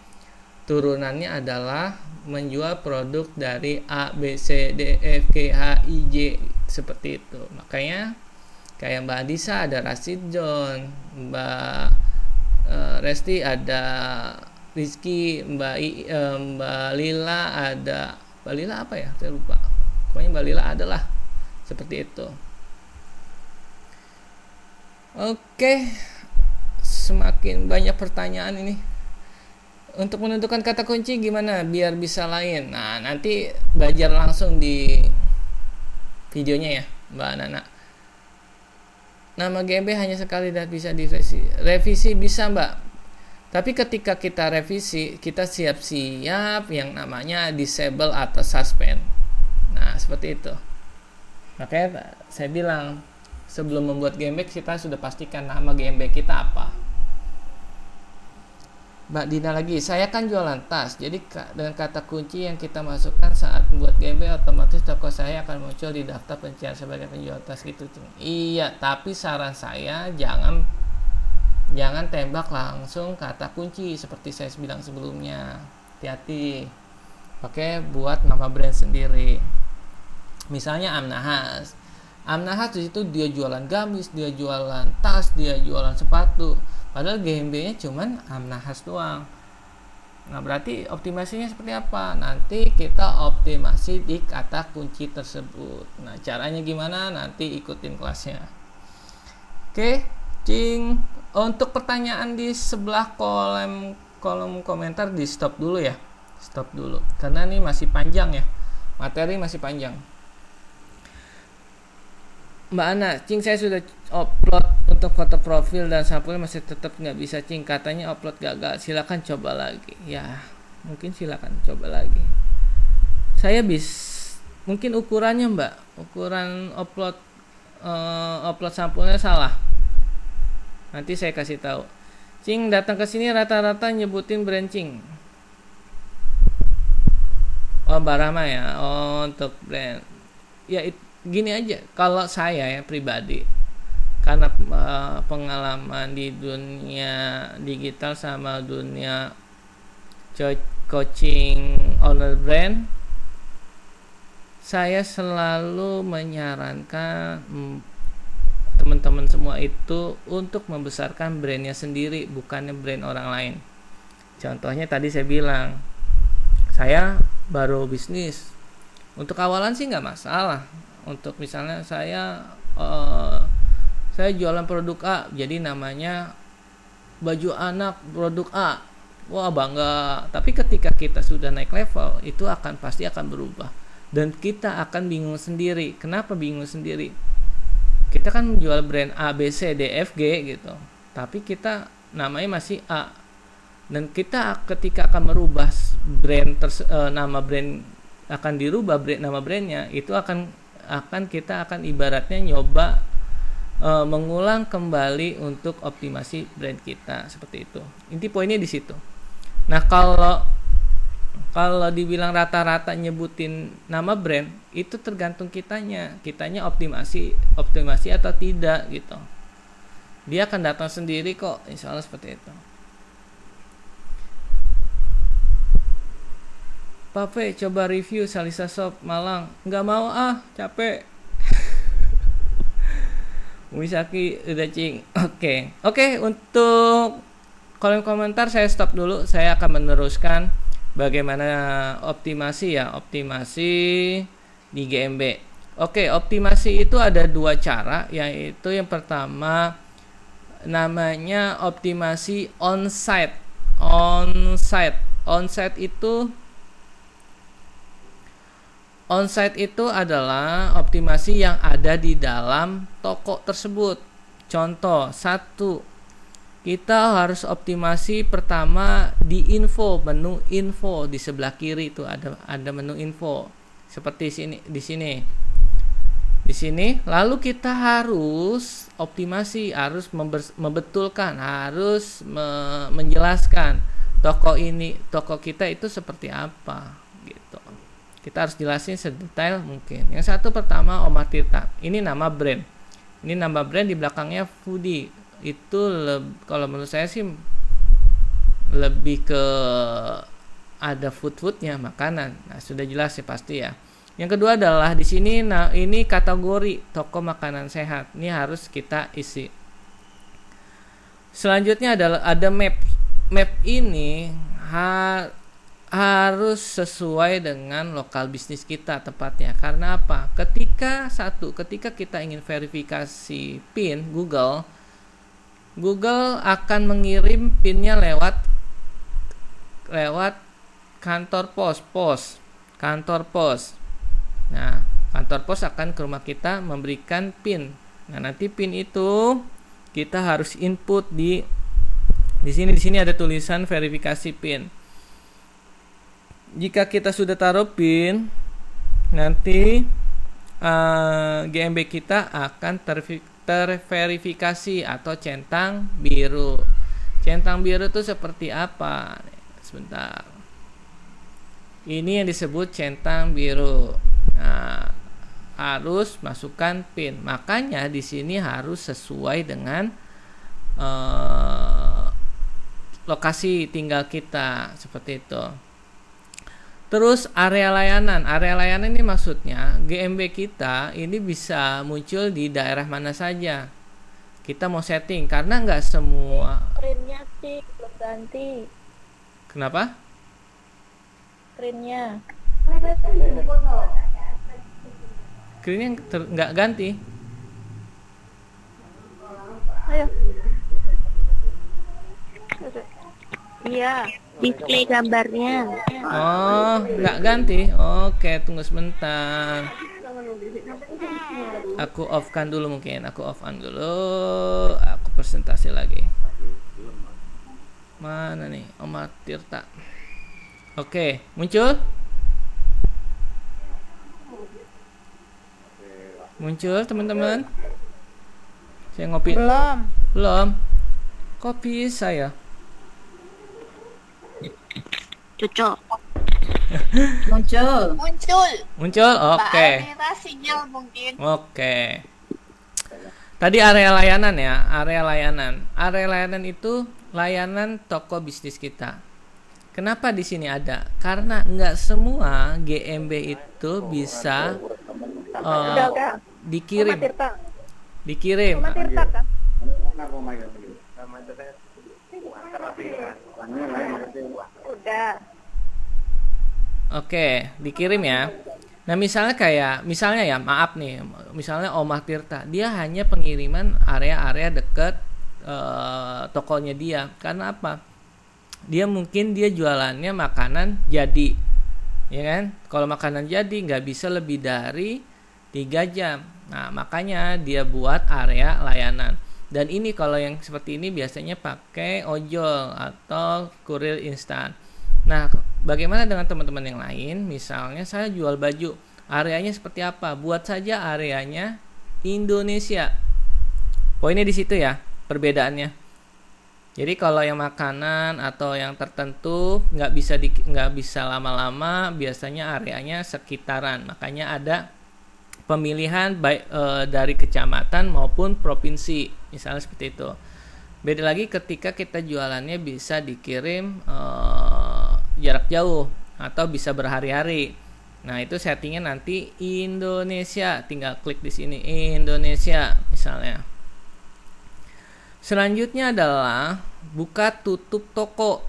turunannya adalah menjual produk dari A, B, C, D, F, G, H, I, J, seperti itu. Makanya kayak Mbak Andisa ada Rashid John, Mbak Resti ada Rizky, Mbak Lila ada, Mbak Lila apa ya? Saya lupa. Pokoknya Mbak Lila adalah seperti itu. Oke, semakin banyak pertanyaan ini. Untuk menentukan kata kunci gimana biar bisa lain? Nah, nanti belajar langsung di videonya ya, Mbak Nana. Nama GMB hanya sekali dan bisa direvisi. Revisi bisa Mbak. Tapi ketika kita revisi, kita siap-siap yang namanya disable atau suspend. Nah, seperti itu. Makanya saya bilang, sebelum membuat GMB kita sudah pastikan nama GMB kita apa. Mbak Dina lagi, saya kan jualan tas, jadi dengan kata kunci yang kita masukkan saat membuat GMB, otomatis toko saya akan muncul di daftar pencarian sebagai penjual tas gitu. Iya, tapi saran saya jangan tembak langsung kata kunci seperti saya bilang sebelumnya. Hati-hati. Oke, buat nama brand sendiri. Misalnya Amnahas. Amnahas di situ dia jualan gamis, dia jualan tas, dia jualan sepatu. Padahal GMB-nya cuman Amnahas doang. Nah, berarti optimasinya seperti apa? Nanti kita optimasi di kata kunci tersebut. Nah, caranya gimana? Nanti ikutin kelasnya. Oke, Cing. Untuk pertanyaan di sebelah kolom komentar di stop dulu ya. Stop dulu. Karena ini masih panjang ya. Materi masih panjang. Mbak Ana, Cing saya sudah upload untuk foto profil dan sampulnya masih tetap nggak bisa Cing, katanya upload gagal, silakan coba lagi. Ya, mungkin silakan coba lagi. Saya mungkin ukurannya Mbak, ukuran upload sampulnya salah. Nanti saya kasih tahu. Cing datang ke sini rata-rata nyebutin brand Cing. Oh, Barama ya. Oh, untuk brand. Ya gini aja, kalau saya ya pribadi, karena pengalaman di dunia digital sama dunia coaching owner brand, saya selalu menyarankan teman-teman semua itu untuk membesarkan brandnya sendiri, bukannya brand orang lain. Contohnya tadi saya bilang, saya baru bisnis, untuk awalan sih nggak masalah. Untuk misalnya saya jualan produk A, jadi namanya baju anak produk A, wah bangga. Tapi ketika kita sudah naik level, itu pasti akan berubah, dan kita akan bingung sendiri. Kenapa bingung sendiri? Kita kan menjual brand A, B, C, D, F, G gitu. Tapi kita namanya masih A. Dan kita ketika akan merubah nama brand akan dirubah nama brandnya, itu akan kita akan ibaratnya nyoba mengulang kembali untuk optimasi brand kita, seperti itu. Inti poinnya di situ. Nah, kalau dibilang rata-rata nyebutin nama brand, itu tergantung kitanya optimasi atau tidak gitu. Dia akan datang sendiri kok, insya Allah seperti itu. Pape, coba review Salisa Shop Malang. Nggak mau capek. Misaki udah cing. Oke, untuk kolom komentar saya stop dulu. Saya akan meneruskan bagaimana optimasi di GMB. Oke, optimasi itu ada 2 cara, yaitu yang pertama namanya optimasi on-site. On-site itu adalah optimasi yang ada di dalam toko tersebut. Contoh, 1, kita harus optimasi pertama di menu info di sebelah kiri itu ada menu info seperti di sini. Lalu kita harus optimasi, harus membetulkan, harus menjelaskan toko kita itu seperti apa gitu. Kita harus jelasin sedetail mungkin. Yang satu pertama Omar Tirta. Ini nama brand. Di belakangnya foodie. Itu kalau menurut saya sih lebih ke ada foodnya, makanan. Nah, sudah jelas sih pasti ya. Yang kedua adalah di sini, nah ini kategori toko makanan sehat. Ini harus kita isi. Selanjutnya adalah ada map. Map ini harus sesuai dengan lokal bisnis kita tepatnya. Karena apa? Ketika kita ingin verifikasi PIN Google akan mengirim PIN-nya lewat kantor pos. Nah, kantor pos akan ke rumah kita memberikan PIN. Nah, nanti PIN itu kita harus input di sini ada tulisan verifikasi PIN. Jika kita sudah taruh PIN, nanti GMB kita akan terverifikasi atau centang biru. Centang biru itu seperti apa? Sebentar. Ini yang disebut centang biru. Nah, harus masukkan PIN. Makanya di sini harus sesuai dengan lokasi tinggal kita, seperti itu. Terus area layanan ini maksudnya GMB kita ini bisa muncul di daerah mana saja. Kita mau setting karena nggak semua. Screen-nya sih belum ganti. Kenapa? Screen-nya. Screen-nya nggak ganti. Ayo. Iya, display gambarnya. Oh, nggak ganti. Oke, tunggu sebentar. Aku off-kan dulu mungkin. Aku presentasi lagi. Mana nih? Omar Tirta. Oke, muncul? Muncul, teman-teman? Saya ngopi. Belum. Kopi saya. Cocok. Muncul. Oke. Sinyal mungkin. Oke. Tadi area layanan ya, area layanan itu layanan toko bisnis kita. Kenapa di sini ada? Karena nggak semua GMB itu bisa dikirim. Udah. Oke, dikirim ya. Nah, misalnya ya, maaf nih, misalnya Omar Tirta, dia hanya pengiriman area-area dekat tokonya dia. Karena apa? Dia jualannya makanan jadi, ya kan? Kalau makanan jadi nggak bisa lebih dari 3 jam. Nah, makanya dia buat area layanan. Dan ini kalau yang seperti ini biasanya pakai ojol atau kurir instan. Nah, bagaimana dengan teman-teman yang lain? Misalnya saya jual baju, areanya seperti apa? Buat saja areanya Indonesia. Poinnya di situ ya, perbedaannya. Jadi kalau yang makanan atau yang tertentu nggak bisa lama-lama, biasanya areanya sekitaran. Makanya ada pemilihan baik dari kecamatan maupun provinsi, misalnya seperti itu. Beda lagi ketika kita jualannya bisa dikirim jarak jauh atau bisa berhari-hari. Nah, itu settingnya nanti Indonesia, tinggal klik di sini Indonesia misalnya. Selanjutnya adalah buka tutup toko.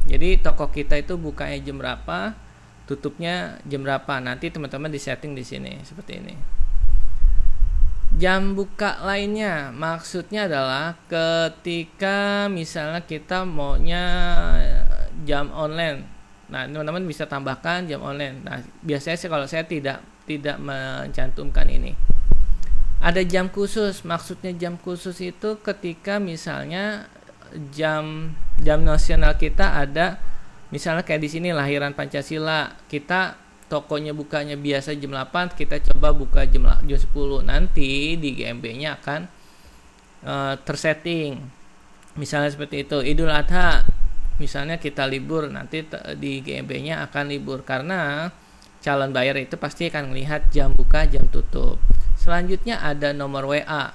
Jadi toko kita itu bukanya jam berapa, tutupnya jam berapa. Nanti teman-teman di setting di sini seperti ini. Jam buka lainnya maksudnya adalah ketika misalnya kita maunya jam online. Nah, teman-teman bisa tambahkan jam online. Nah, biasanya sih kalau saya tidak mencantumkan ini. Ada jam khusus. Maksudnya jam khusus itu ketika misalnya jam nasional kita ada, misalnya kayak di sini lahiran Pancasila, kita tokonya bukanya biasa jam 8, kita coba buka jam 10. Nanti di GMB-nya akan tersetting. Misalnya seperti itu. Idul Adha, misalnya kita libur, nanti di GMB-nya akan libur karena calon buyer itu pasti akan melihat jam buka, jam tutup. Selanjutnya ada nomor WA,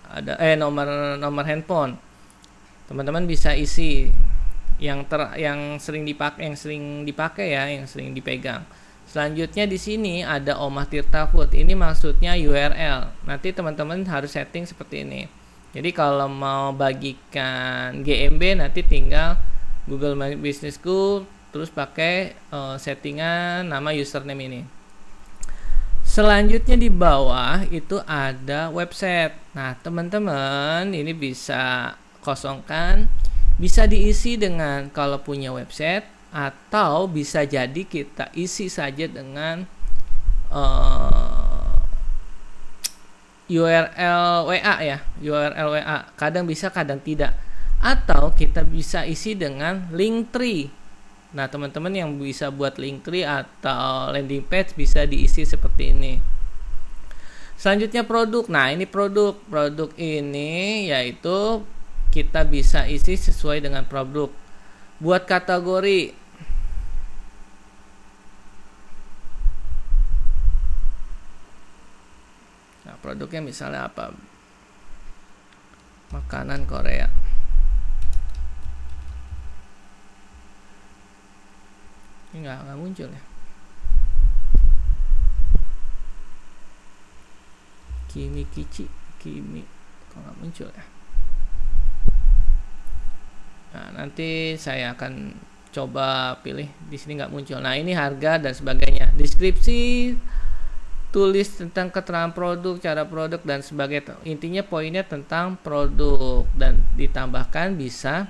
ada nomor handphone. Teman-teman bisa isi yang sering dipakai ya, yang sering dipegang. Selanjutnya di sini ada Omah Tirta Food. Ini maksudnya URL. Nanti teman-teman harus setting seperti ini. Jadi kalau mau bagikan GMB nanti tinggal Google My Business School, terus pakai settingan nama username ini. Selanjutnya di bawah itu ada website. Nah, teman-teman ini bisa kosongkan, bisa diisi dengan kalau punya website, atau bisa jadi kita isi saja dengan URL WA ya, URL WA. Kadang bisa, kadang tidak. Atau kita bisa isi dengan Linktree. Nah, teman-teman yang bisa buat Linktree atau landing page bisa diisi seperti ini. Selanjutnya produk. Nah, ini produk ini yaitu kita bisa isi sesuai dengan produk. Buat kategori. Nah, produknya misalnya apa? Makanan Korea. Ini nggak muncul ya. Kimi kok nggak muncul ya. Nah, nanti saya akan coba pilih di sini, nggak muncul. Nah, ini harga dan sebagainya. Deskripsi, tulis tentang keterangan produk, cara produk dan sebagainya. Intinya poinnya tentang produk, dan ditambahkan bisa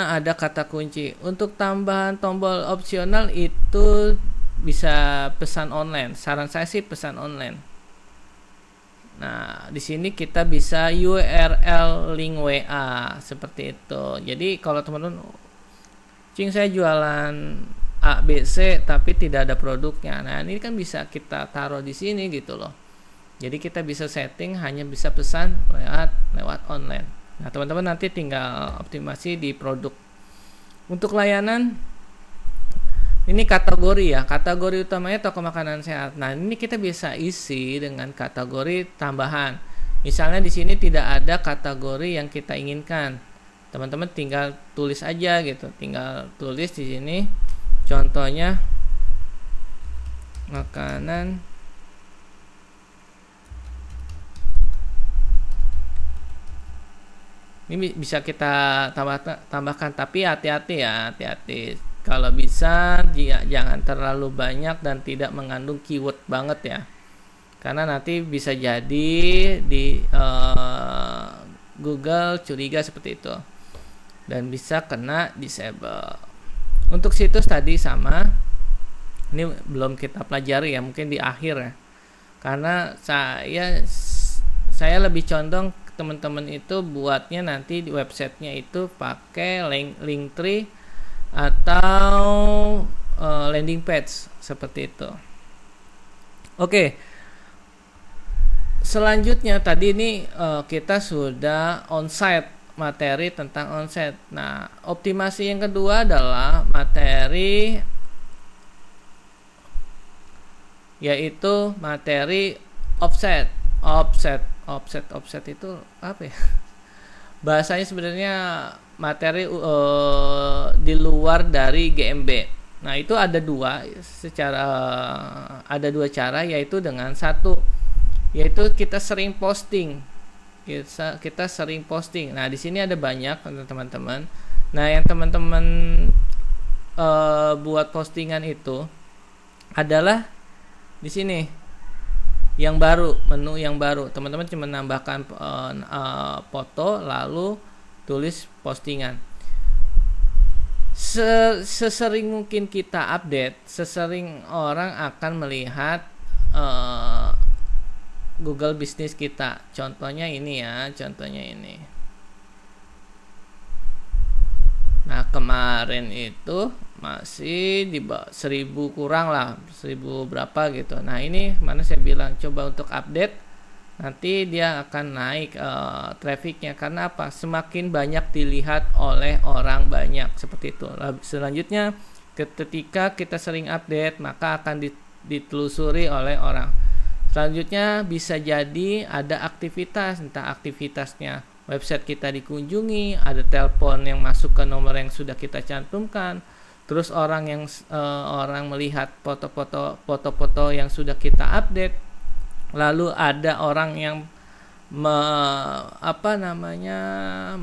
ada kata kunci. Untuk tambahan tombol opsional itu bisa pesan online. Saran saya sih pesan online. Nah, di sini kita bisa URL link WA seperti itu. Jadi kalau teman-teman, saya jualan A, B, C tapi tidak ada produknya. Nah, ini kan bisa kita taruh di sini gitu loh. Jadi kita bisa setting hanya bisa pesan lewat online. Nah, teman-teman nanti tinggal optimasi di produk. Untuk layanan, ini kategori ya. Kategori utamanya toko makanan sehat. Nah, ini kita bisa isi dengan kategori tambahan. Misalnya di sini tidak ada kategori yang kita inginkan. Teman-teman tinggal tulis aja gitu. Tinggal tulis di sini. Contohnya makanan ini bisa kita tambahkan, tapi hati-hati ya, hati-hati. Kalau bisa jangan terlalu banyak dan tidak mengandung keyword banget ya, karena nanti bisa jadi di Google curiga seperti itu dan bisa kena disable. Untuk situs tadi sama, ini belum kita pelajari ya, mungkin di akhir ya. karena saya lebih condong teman-teman itu buatnya nanti di websitenya itu pakai Linktree atau landing page seperti itu. Oke, selanjutnya tadi ini kita sudah onsite, materi tentang onsite. Nah, optimasi yang kedua adalah materi, yaitu materi offset itu apa ya? Bahasanya sebenarnya materi di luar dari GMB. Nah, itu ada dua cara, yaitu dengan satu, yaitu kita sering posting. Kita sering posting. Nah, di sini ada banyak teman-teman. Nah, yang teman-teman buat postingan itu adalah di sini yang baru, menu yang baru. Teman-teman cuma menambahkan foto lalu tulis postingan. Sesering mungkin kita update, sesering orang akan melihat Google Business kita. Contohnya ini. Nah, kemarin itu masih di 1000 kurang lah, 1000 berapa gitu. Nah, ini mana saya bilang coba untuk update, nanti dia akan naik trafficnya. Karena apa? Semakin banyak dilihat oleh orang banyak, seperti itu. Selanjutnya, ketika kita sering update, maka akan ditelusuri oleh orang. Selanjutnya bisa jadi ada aktivitas, entah aktivitasnya website kita dikunjungi, ada telepon yang masuk ke nomor yang sudah kita cantumkan, terus orang melihat foto-foto yang sudah kita update, lalu ada orang yang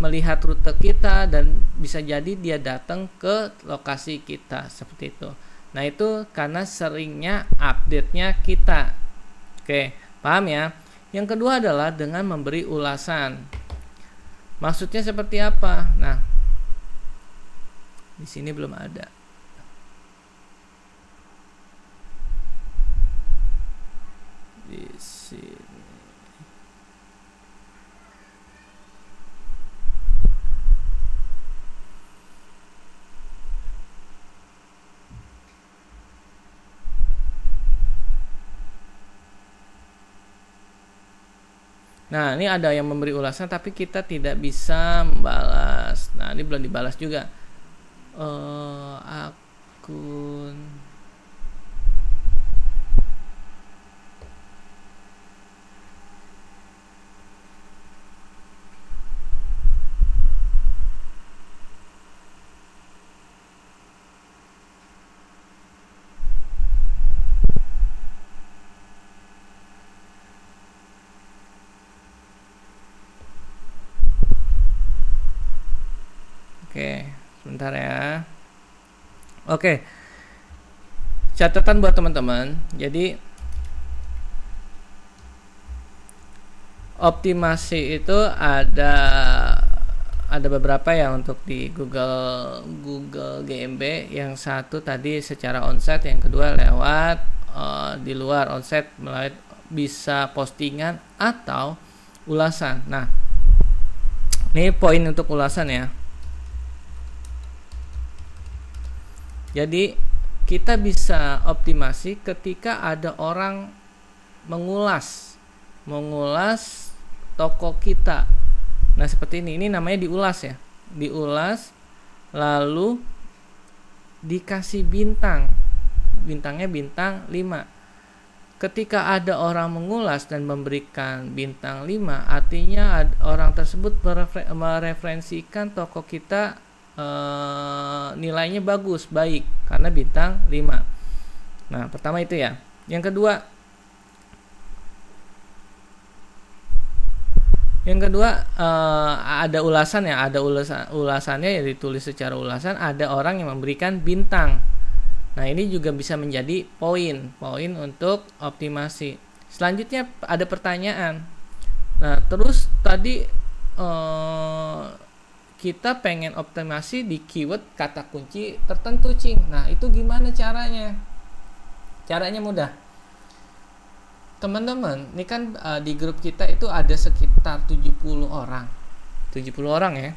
melihat rute kita dan bisa jadi dia datang ke lokasi kita, seperti itu. Nah, itu karena seringnya update-nya kita. Oke, paham ya? Yang kedua adalah dengan memberi ulasan. Maksudnya seperti apa? Nah, di sini belum ada. Di sini. Nah, ini ada yang memberi ulasan tapi kita tidak bisa membalas. Nah, ini belum dibalas juga. Akun Oke, sebentar ya. Oke. Catatan buat teman-teman. Jadi optimasi itu ada beberapa ya untuk di Google GMB. Yang satu tadi secara onsite, yang kedua lewat di luar onsite melalui bisa postingan atau ulasan. Nah, ini poin untuk ulasan ya. Jadi kita bisa optimasi ketika ada orang mengulas toko kita. Nah, seperti ini namanya diulas ya. Diulas lalu dikasih bintang. Bintangnya bintang 5. Ketika ada orang mengulas dan memberikan bintang 5, artinya orang tersebut mereferensikan toko kita nilainya baik karena bintang 5. Nah, pertama itu ya. Yang kedua ada ulasan ya, ada ulasannya ya, ditulis secara ulasan, ada orang yang memberikan bintang. Nah, ini juga bisa menjadi poin untuk optimasi. Selanjutnya ada pertanyaan. Nah, terus tadi kita pengen optimasi di keyword kata kunci tertentu, Cing. Nah, itu gimana caranya? Caranya mudah. teman-teman, ini kan di grup kita itu ada sekitar 70 orang. 70 orang ya.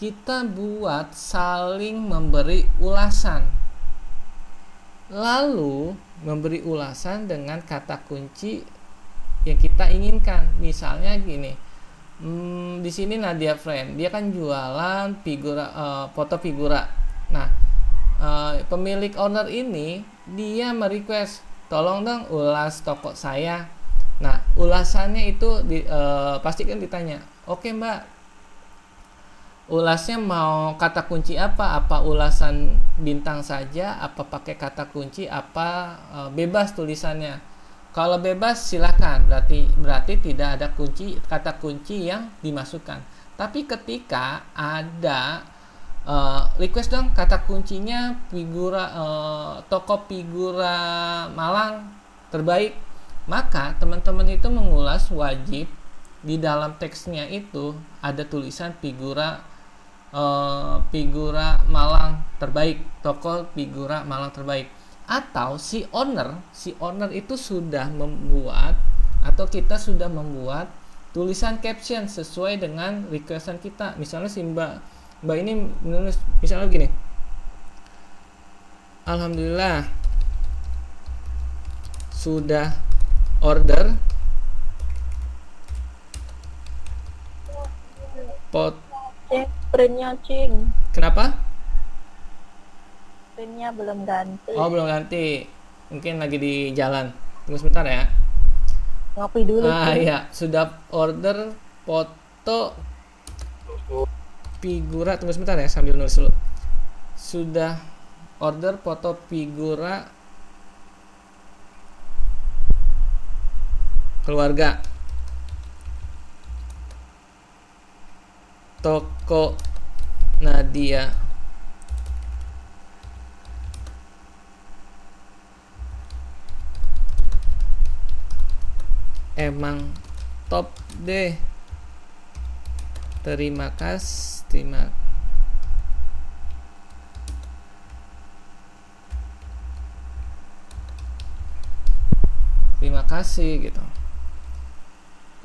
Kita buat saling memberi ulasan. Lalu memberi ulasan dengan kata kunci yang kita inginkan. Misalnya gini. Di sini Nadia Friend, dia kan jualan figura, foto figura. Nah, pemilik owner ini dia merequest, tolong dong ulas toko saya. Nah, ulasannya itu pasti kan ditanya, oke mbak, ulasnya mau kata kunci apa? Apa ulasan bintang saja? Apa pakai kata kunci? Apa bebas tulisannya? Kalau bebas silakan, berarti tidak ada kata kunci yang dimasukkan. Tapi ketika ada request dong kata kuncinya figura, toko figura Malang terbaik, maka teman-teman itu mengulas wajib di dalam teksnya itu ada tulisan figura Malang terbaik, toko figura Malang terbaik. Atau si owner itu sudah membuat, atau kita sudah membuat tulisan caption sesuai dengan requestan kita. Misalnya si mbak ini menulis misalnya begini, alhamdulillah sudah order pot. Printnya Cing, Kenapa? printnya belum ganti. Oh, belum ganti, mungkin lagi di jalan, tunggu sebentar ya. Ngopi dulu. Ya, sudah order foto figura, tunggu sebentar ya sambil nulis dulu. Sudah order foto figura keluarga toko Nadia. Emang top deh. Terima kasih. Terima kasih gitu.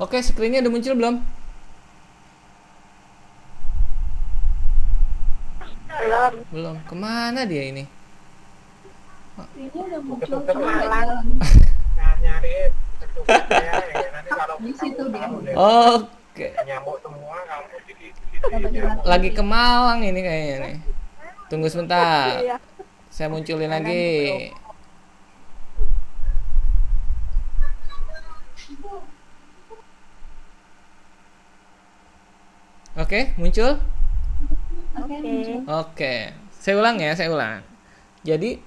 Oke, screennya udah muncul belum? Belum. Kemana dia ini? Ini udah muncul nyari nanti kalau di situ dia. Oke. nyamuk semua kamu jadi Lagi ke Malang ini kayaknya nih. Tunggu sebentar. Iya. Saya munculin lagi. Oke, muncul? Oke. Oke. Saya ulang ya, saya ulang. Jadi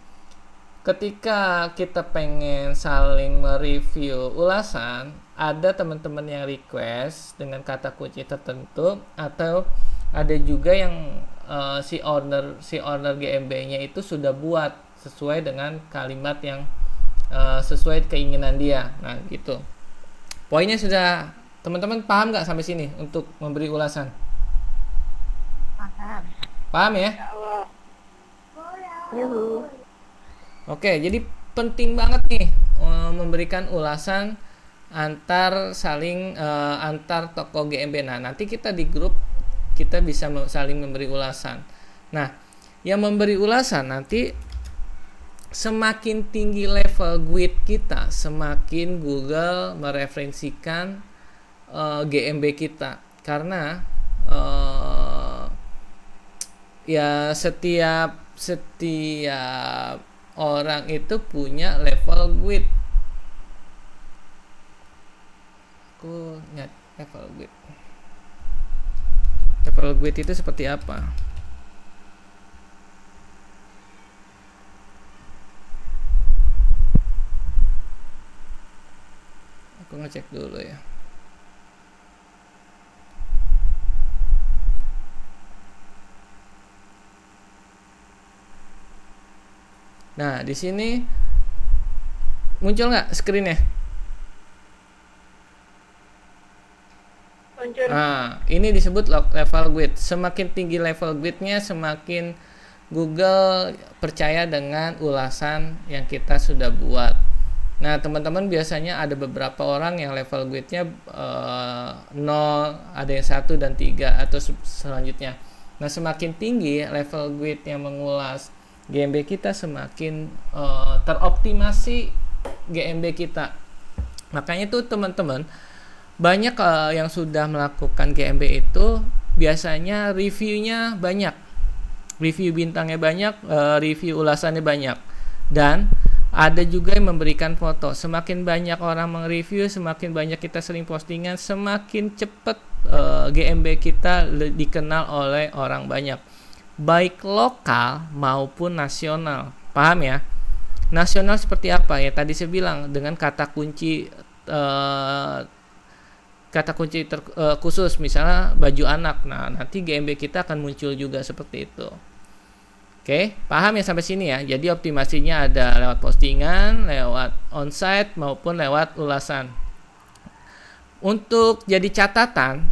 ketika kita pengen saling mereview ulasan, ada teman-teman yang request dengan kata kunci tertentu, atau ada juga yang si owner GMB-nya itu sudah buat sesuai dengan kalimat yang sesuai keinginan dia. Nah, gitu. Poinnya sudah teman-teman paham nggak sampai sini untuk memberi ulasan? Paham. Paham ya? Yuhu. Oke, jadi penting banget nih memberikan ulasan antar toko GMB. Nah, nanti kita di grup kita bisa saling memberi ulasan. Nah, yang memberi ulasan nanti semakin tinggi level GUID kita, semakin Google mereferensikan GMB kita. Karena ya setiap orang itu punya level GUID. Aku lihat level GUID. Level GUID itu seperti apa? Aku ngecek dulu ya. Nah, di sini muncul nggak screen-nya? Muncul. Nah, ini disebut level GUID. Semakin tinggi level GUID-nya, semakin Google percaya dengan ulasan yang kita sudah buat. Nah, teman-teman biasanya ada beberapa orang yang level guide-nya 0, ada yang 1 dan 3 atau selanjutnya. Nah, semakin tinggi level guide yang mengulas GMB kita, semakin teroptimasi GMB kita. Makanya tuh teman-teman, banyak yang sudah melakukan GMB itu biasanya reviewnya banyak, review bintangnya banyak, review ulasannya banyak, dan ada juga yang memberikan foto. Semakin banyak orang mereview, semakin banyak kita sering postingan, semakin cepat GMB kita dikenal oleh orang banyak, baik lokal maupun nasional. Paham ya? Nasional seperti apa ya? Tadi saya bilang dengan kata kunci khusus, misalnya baju anak. Nah, nanti GMB kita akan muncul juga seperti itu. Oke, paham ya sampai sini ya? Jadi optimasinya ada lewat postingan, lewat onsite maupun lewat ulasan. Untuk jadi catatan,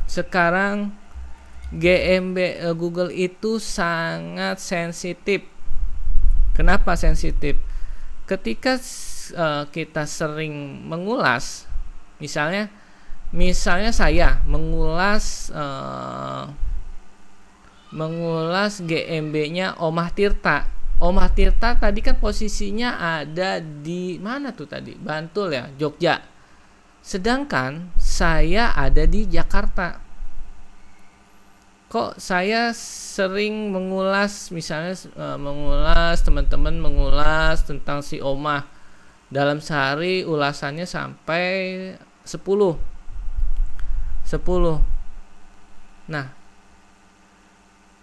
sekarang GMB Google itu sangat sensitif. Kenapa sensitif? Ketika kita sering mengulas, misalnya saya mengulas GMB-nya Omah Tirta. Omah Tirta tadi kan posisinya ada di mana tuh tadi? Bantul ya, Jogja. Sedangkan saya ada di Jakarta. Kok saya sering mengulas, misalnya teman-teman mengulas tentang si Omah. Dalam sehari ulasannya sampai 10. Nah,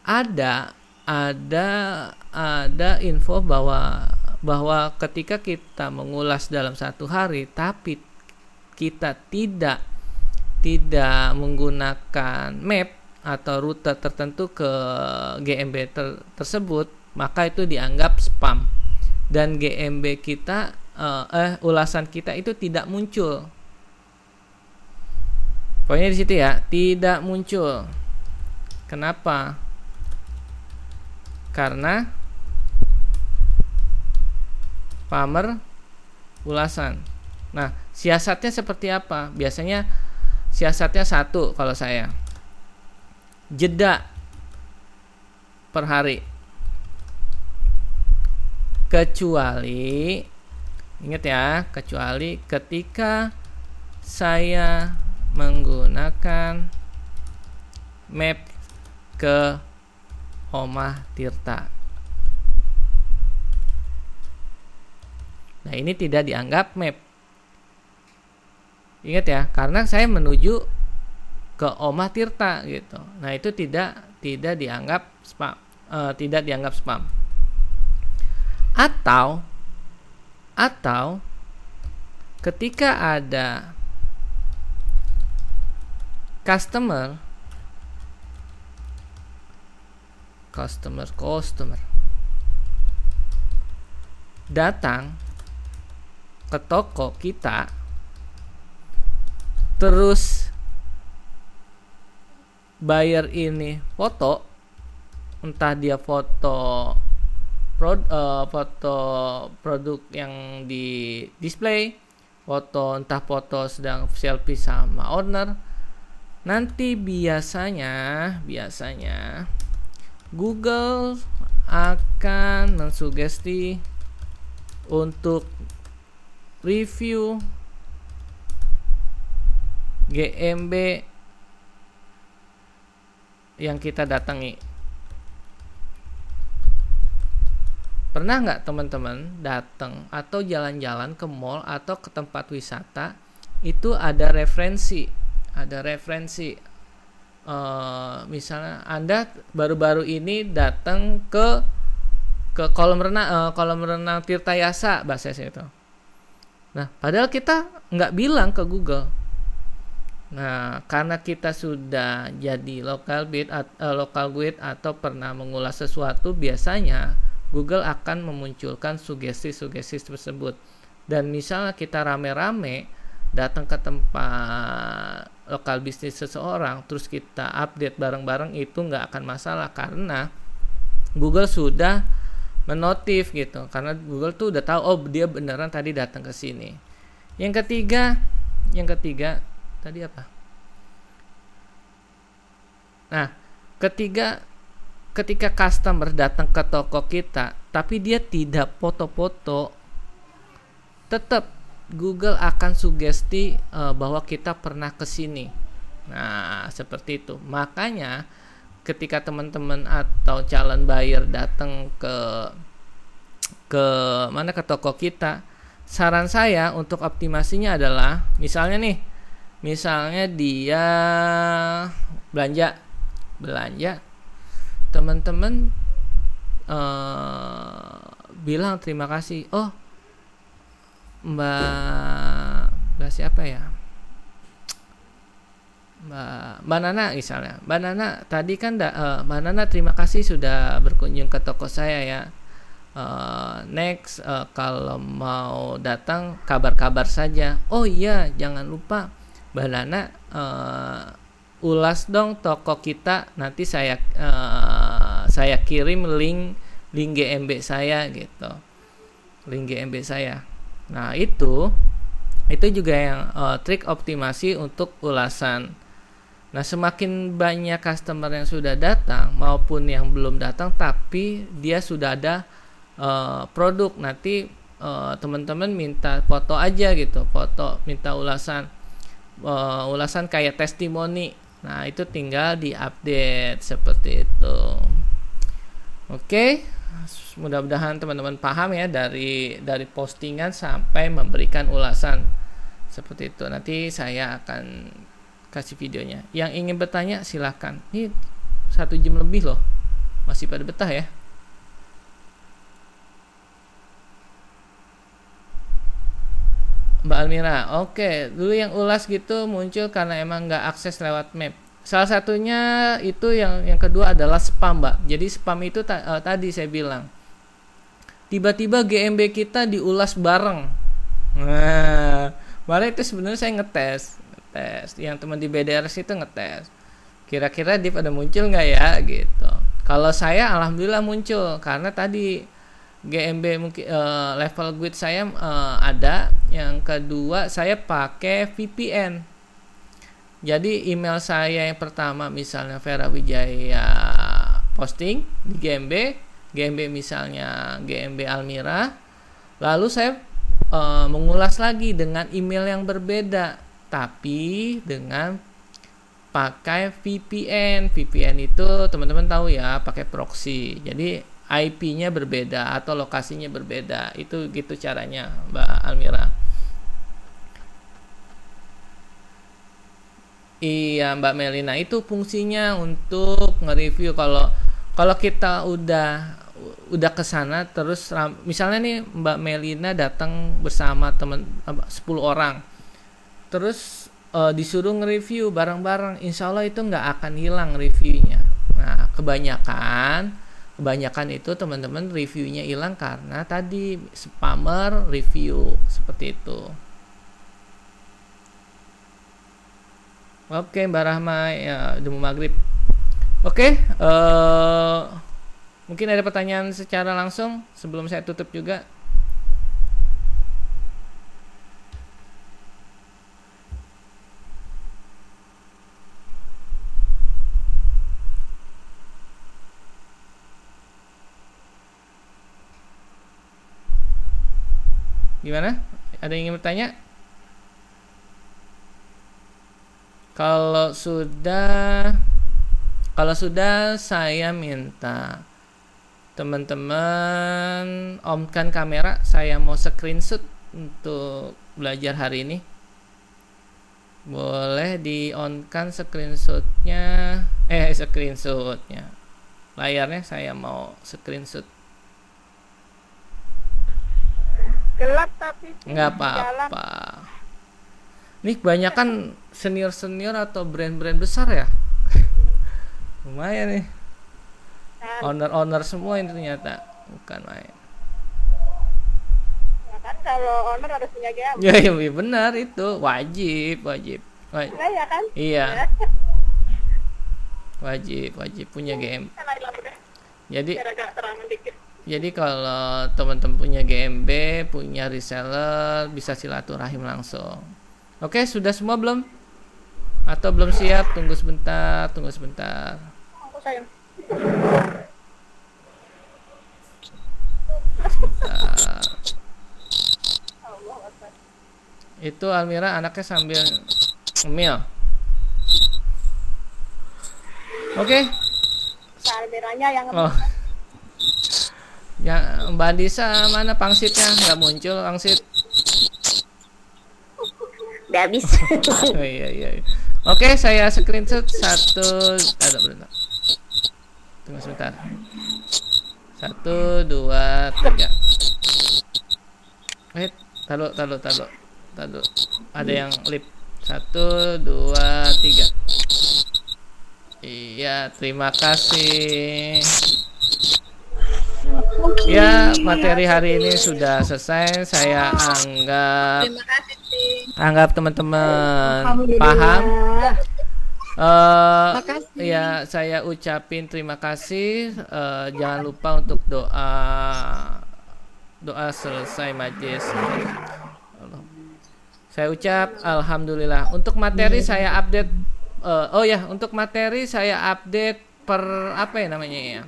ada info bahwa ketika kita mengulas dalam satu hari tapi kita tidak menggunakan map atau rute tertentu ke GMB tersebut, maka itu dianggap spam dan GMB kita ulasan kita itu tidak muncul. Pokoknya di situ ya, tidak muncul. Kenapa? Karena pamer ulasan. Nah, siasatnya seperti apa? Biasanya siasatnya 1 kalau saya. Jeda per hari. Kecuali, ingat ya, kecuali ketika saya menggunakan map ke Omah Tirta. Nah, ini tidak dianggap map. Ingat ya, karena saya menuju ke Omah Tirta gitu. Nah, itu tidak dianggap spam, tidak dianggap spam. Atau ketika ada customer datang ke toko kita, terus buyer ini foto, entah dia foto produk yang di display, entah foto sedang selfie sama owner, nanti biasanya Google akan mensugesti untuk review GMB yang kita datangi. Pernah nggak teman-teman datang atau jalan-jalan ke mall atau ke tempat wisata, itu ada referensi. Misalnya Anda baru-baru ini datang ke kolam renang Tirta Yasa, bahasa saya itu. Nah, padahal kita nggak bilang ke Google. Nah, karena kita sudah jadi local guide atau pernah mengulas sesuatu, biasanya Google akan memunculkan sugesti-sugesti tersebut. Dan misalnya kita rame-rame datang ke tempat lokal bisnis seseorang, terus kita update bareng-bareng, itu nggak akan masalah karena Google sudah menotif gitu, karena Google tuh udah tahu oh dia beneran tadi datang ke sini. Yang ketiga tadi apa? Nah, ketika customer datang ke toko kita tapi dia tidak foto-foto, tetap Google akan sugesti bahwa kita pernah ke sini. Nah, seperti itu. Makanya ketika teman-teman atau calon buyer datang ke toko kita, saran saya untuk optimasinya adalah misalnya dia belanja, teman-teman bilang terima kasih. Oh, Mbak siapa ya? Mbak Nana misalnya. Mbak Nana tadi kan Mbak Nana terima kasih sudah berkunjung ke toko saya ya. Next kalau mau datang kabar-kabar saja. Oh iya, jangan lupa Mbak Nana ulas dong toko kita, nanti saya kirim link GMB saya gitu. Link GMB saya. Nah, itu juga yang trik optimasi untuk ulasan. Nah, semakin banyak customer yang sudah datang maupun yang belum datang tapi dia sudah ada produk, nanti teman-teman minta foto aja gitu, minta ulasan kayak testimoni. Nah, itu tinggal diupdate seperti itu. Oke, mudah-mudahan teman-teman paham ya dari postingan sampai memberikan ulasan seperti itu. Nanti saya akan kasih videonya. Yang ingin bertanya silahkan. Ini 1 jam lebih loh, masih pada betah ya. Mbak Almira, oke, dulu yang ulas gitu muncul karena emang nggak akses lewat map. Salah satunya itu yang kedua adalah spam, Mbak. Jadi spam itu tadi saya bilang, tiba-tiba GMB kita diulas bareng. Nah, malah itu sebenarnya saya ngetes, yang teman di BDRS itu ngetes. Kira-kira dia pada muncul nggak ya gitu. Kalau saya alhamdulillah muncul karena tadi GMB mungkin level guide saya ada. Yang kedua saya pakai VPN. Jadi email saya yang pertama misalnya Vera Wijaya posting di GMB misalnya GMB Almira. Lalu saya mengulas lagi dengan email yang berbeda tapi dengan pakai VPN. VPN itu teman-teman tahu ya, pakai proxy. Jadi IP-nya berbeda atau lokasinya berbeda. Itu gitu caranya, Mbak Almira. Iya, Mbak Melina, itu fungsinya untuk nge-review. Kalau kita udah ke sana terus misalnya nih Mbak Melina datang bersama teman 10 orang. Terus disuruh nge-review bareng-bareng, insya Allah itu nggak akan hilang reviewnya. Nah, kebanyakan itu teman-teman reviewnya hilang karena tadi spammer review seperti itu. Oke, Mbak Rahma ya udah mau maghrib. Oke, mungkin ada pertanyaan secara langsung sebelum saya tutup juga. Gimana? Ada yang ingin bertanya? Kalau sudah saya minta teman-teman on-kan kamera, saya mau screenshot untuk belajar hari ini. Boleh di on-kan screenshotnya. Layarnya saya mau screenshot. Gelap tapi nggak apa-apa. Nih kebanyakan senior atau brand-brand besar ya. Lumayan nih. Owner semua ini ternyata, bukan main. Ya kan kalau owner harus punya GM. Ya, iya benar itu, wajib. Nah, ya kan? Iya. Wajib punya GM. Jadi Jadi kalau teman-teman punya GMB, punya reseller, bisa silaturahim langsung. Oke, sudah semua belum? Atau belum siap? Tunggu sebentar, tunggu sebentar. Aku sayang. Bentar. Itu Almira anaknya sambil ngemil. Oke. Salmeranya yang Oh. Ya, Mbak Andisa mana pangsitnya? Nggak muncul pangsit. Udah habis. Oh, iya. Oke, saya screenshot satu. Ada bentar. Tunggu sebentar. 1, 2, 3. Taruh. Ada yang lip. 1, 2, 3. Iya, terima kasih. Ya, materi hari ini sudah selesai. Saya anggap teman-teman paham. Ya, saya ucapin terima kasih. Jangan lupa untuk doa selesai majelis. Saya ucap alhamdulillah. Untuk materi saya update. Untuk materi saya update per apa ya namanya ya?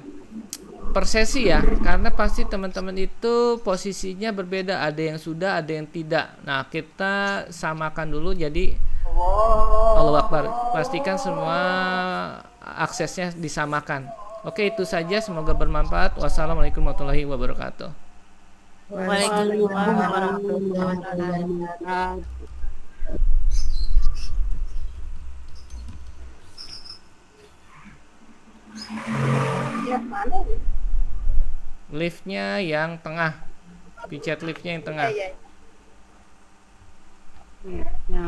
Per sesi ya, karena pasti teman-teman itu posisinya berbeda, ada yang sudah, ada yang tidak. Nah, kita samakan dulu, jadi Allahu Akbar, pastikan semua aksesnya disamakan. Oke, itu saja, semoga bermanfaat. Wassalamualaikum warahmatullahi wabarakatuh. Waalaikumsalam warahmatullahi wabarakatuh. lihat mana nih? Liftnya yang tengah, pijat liftnya yang tengah. Iya. Ya.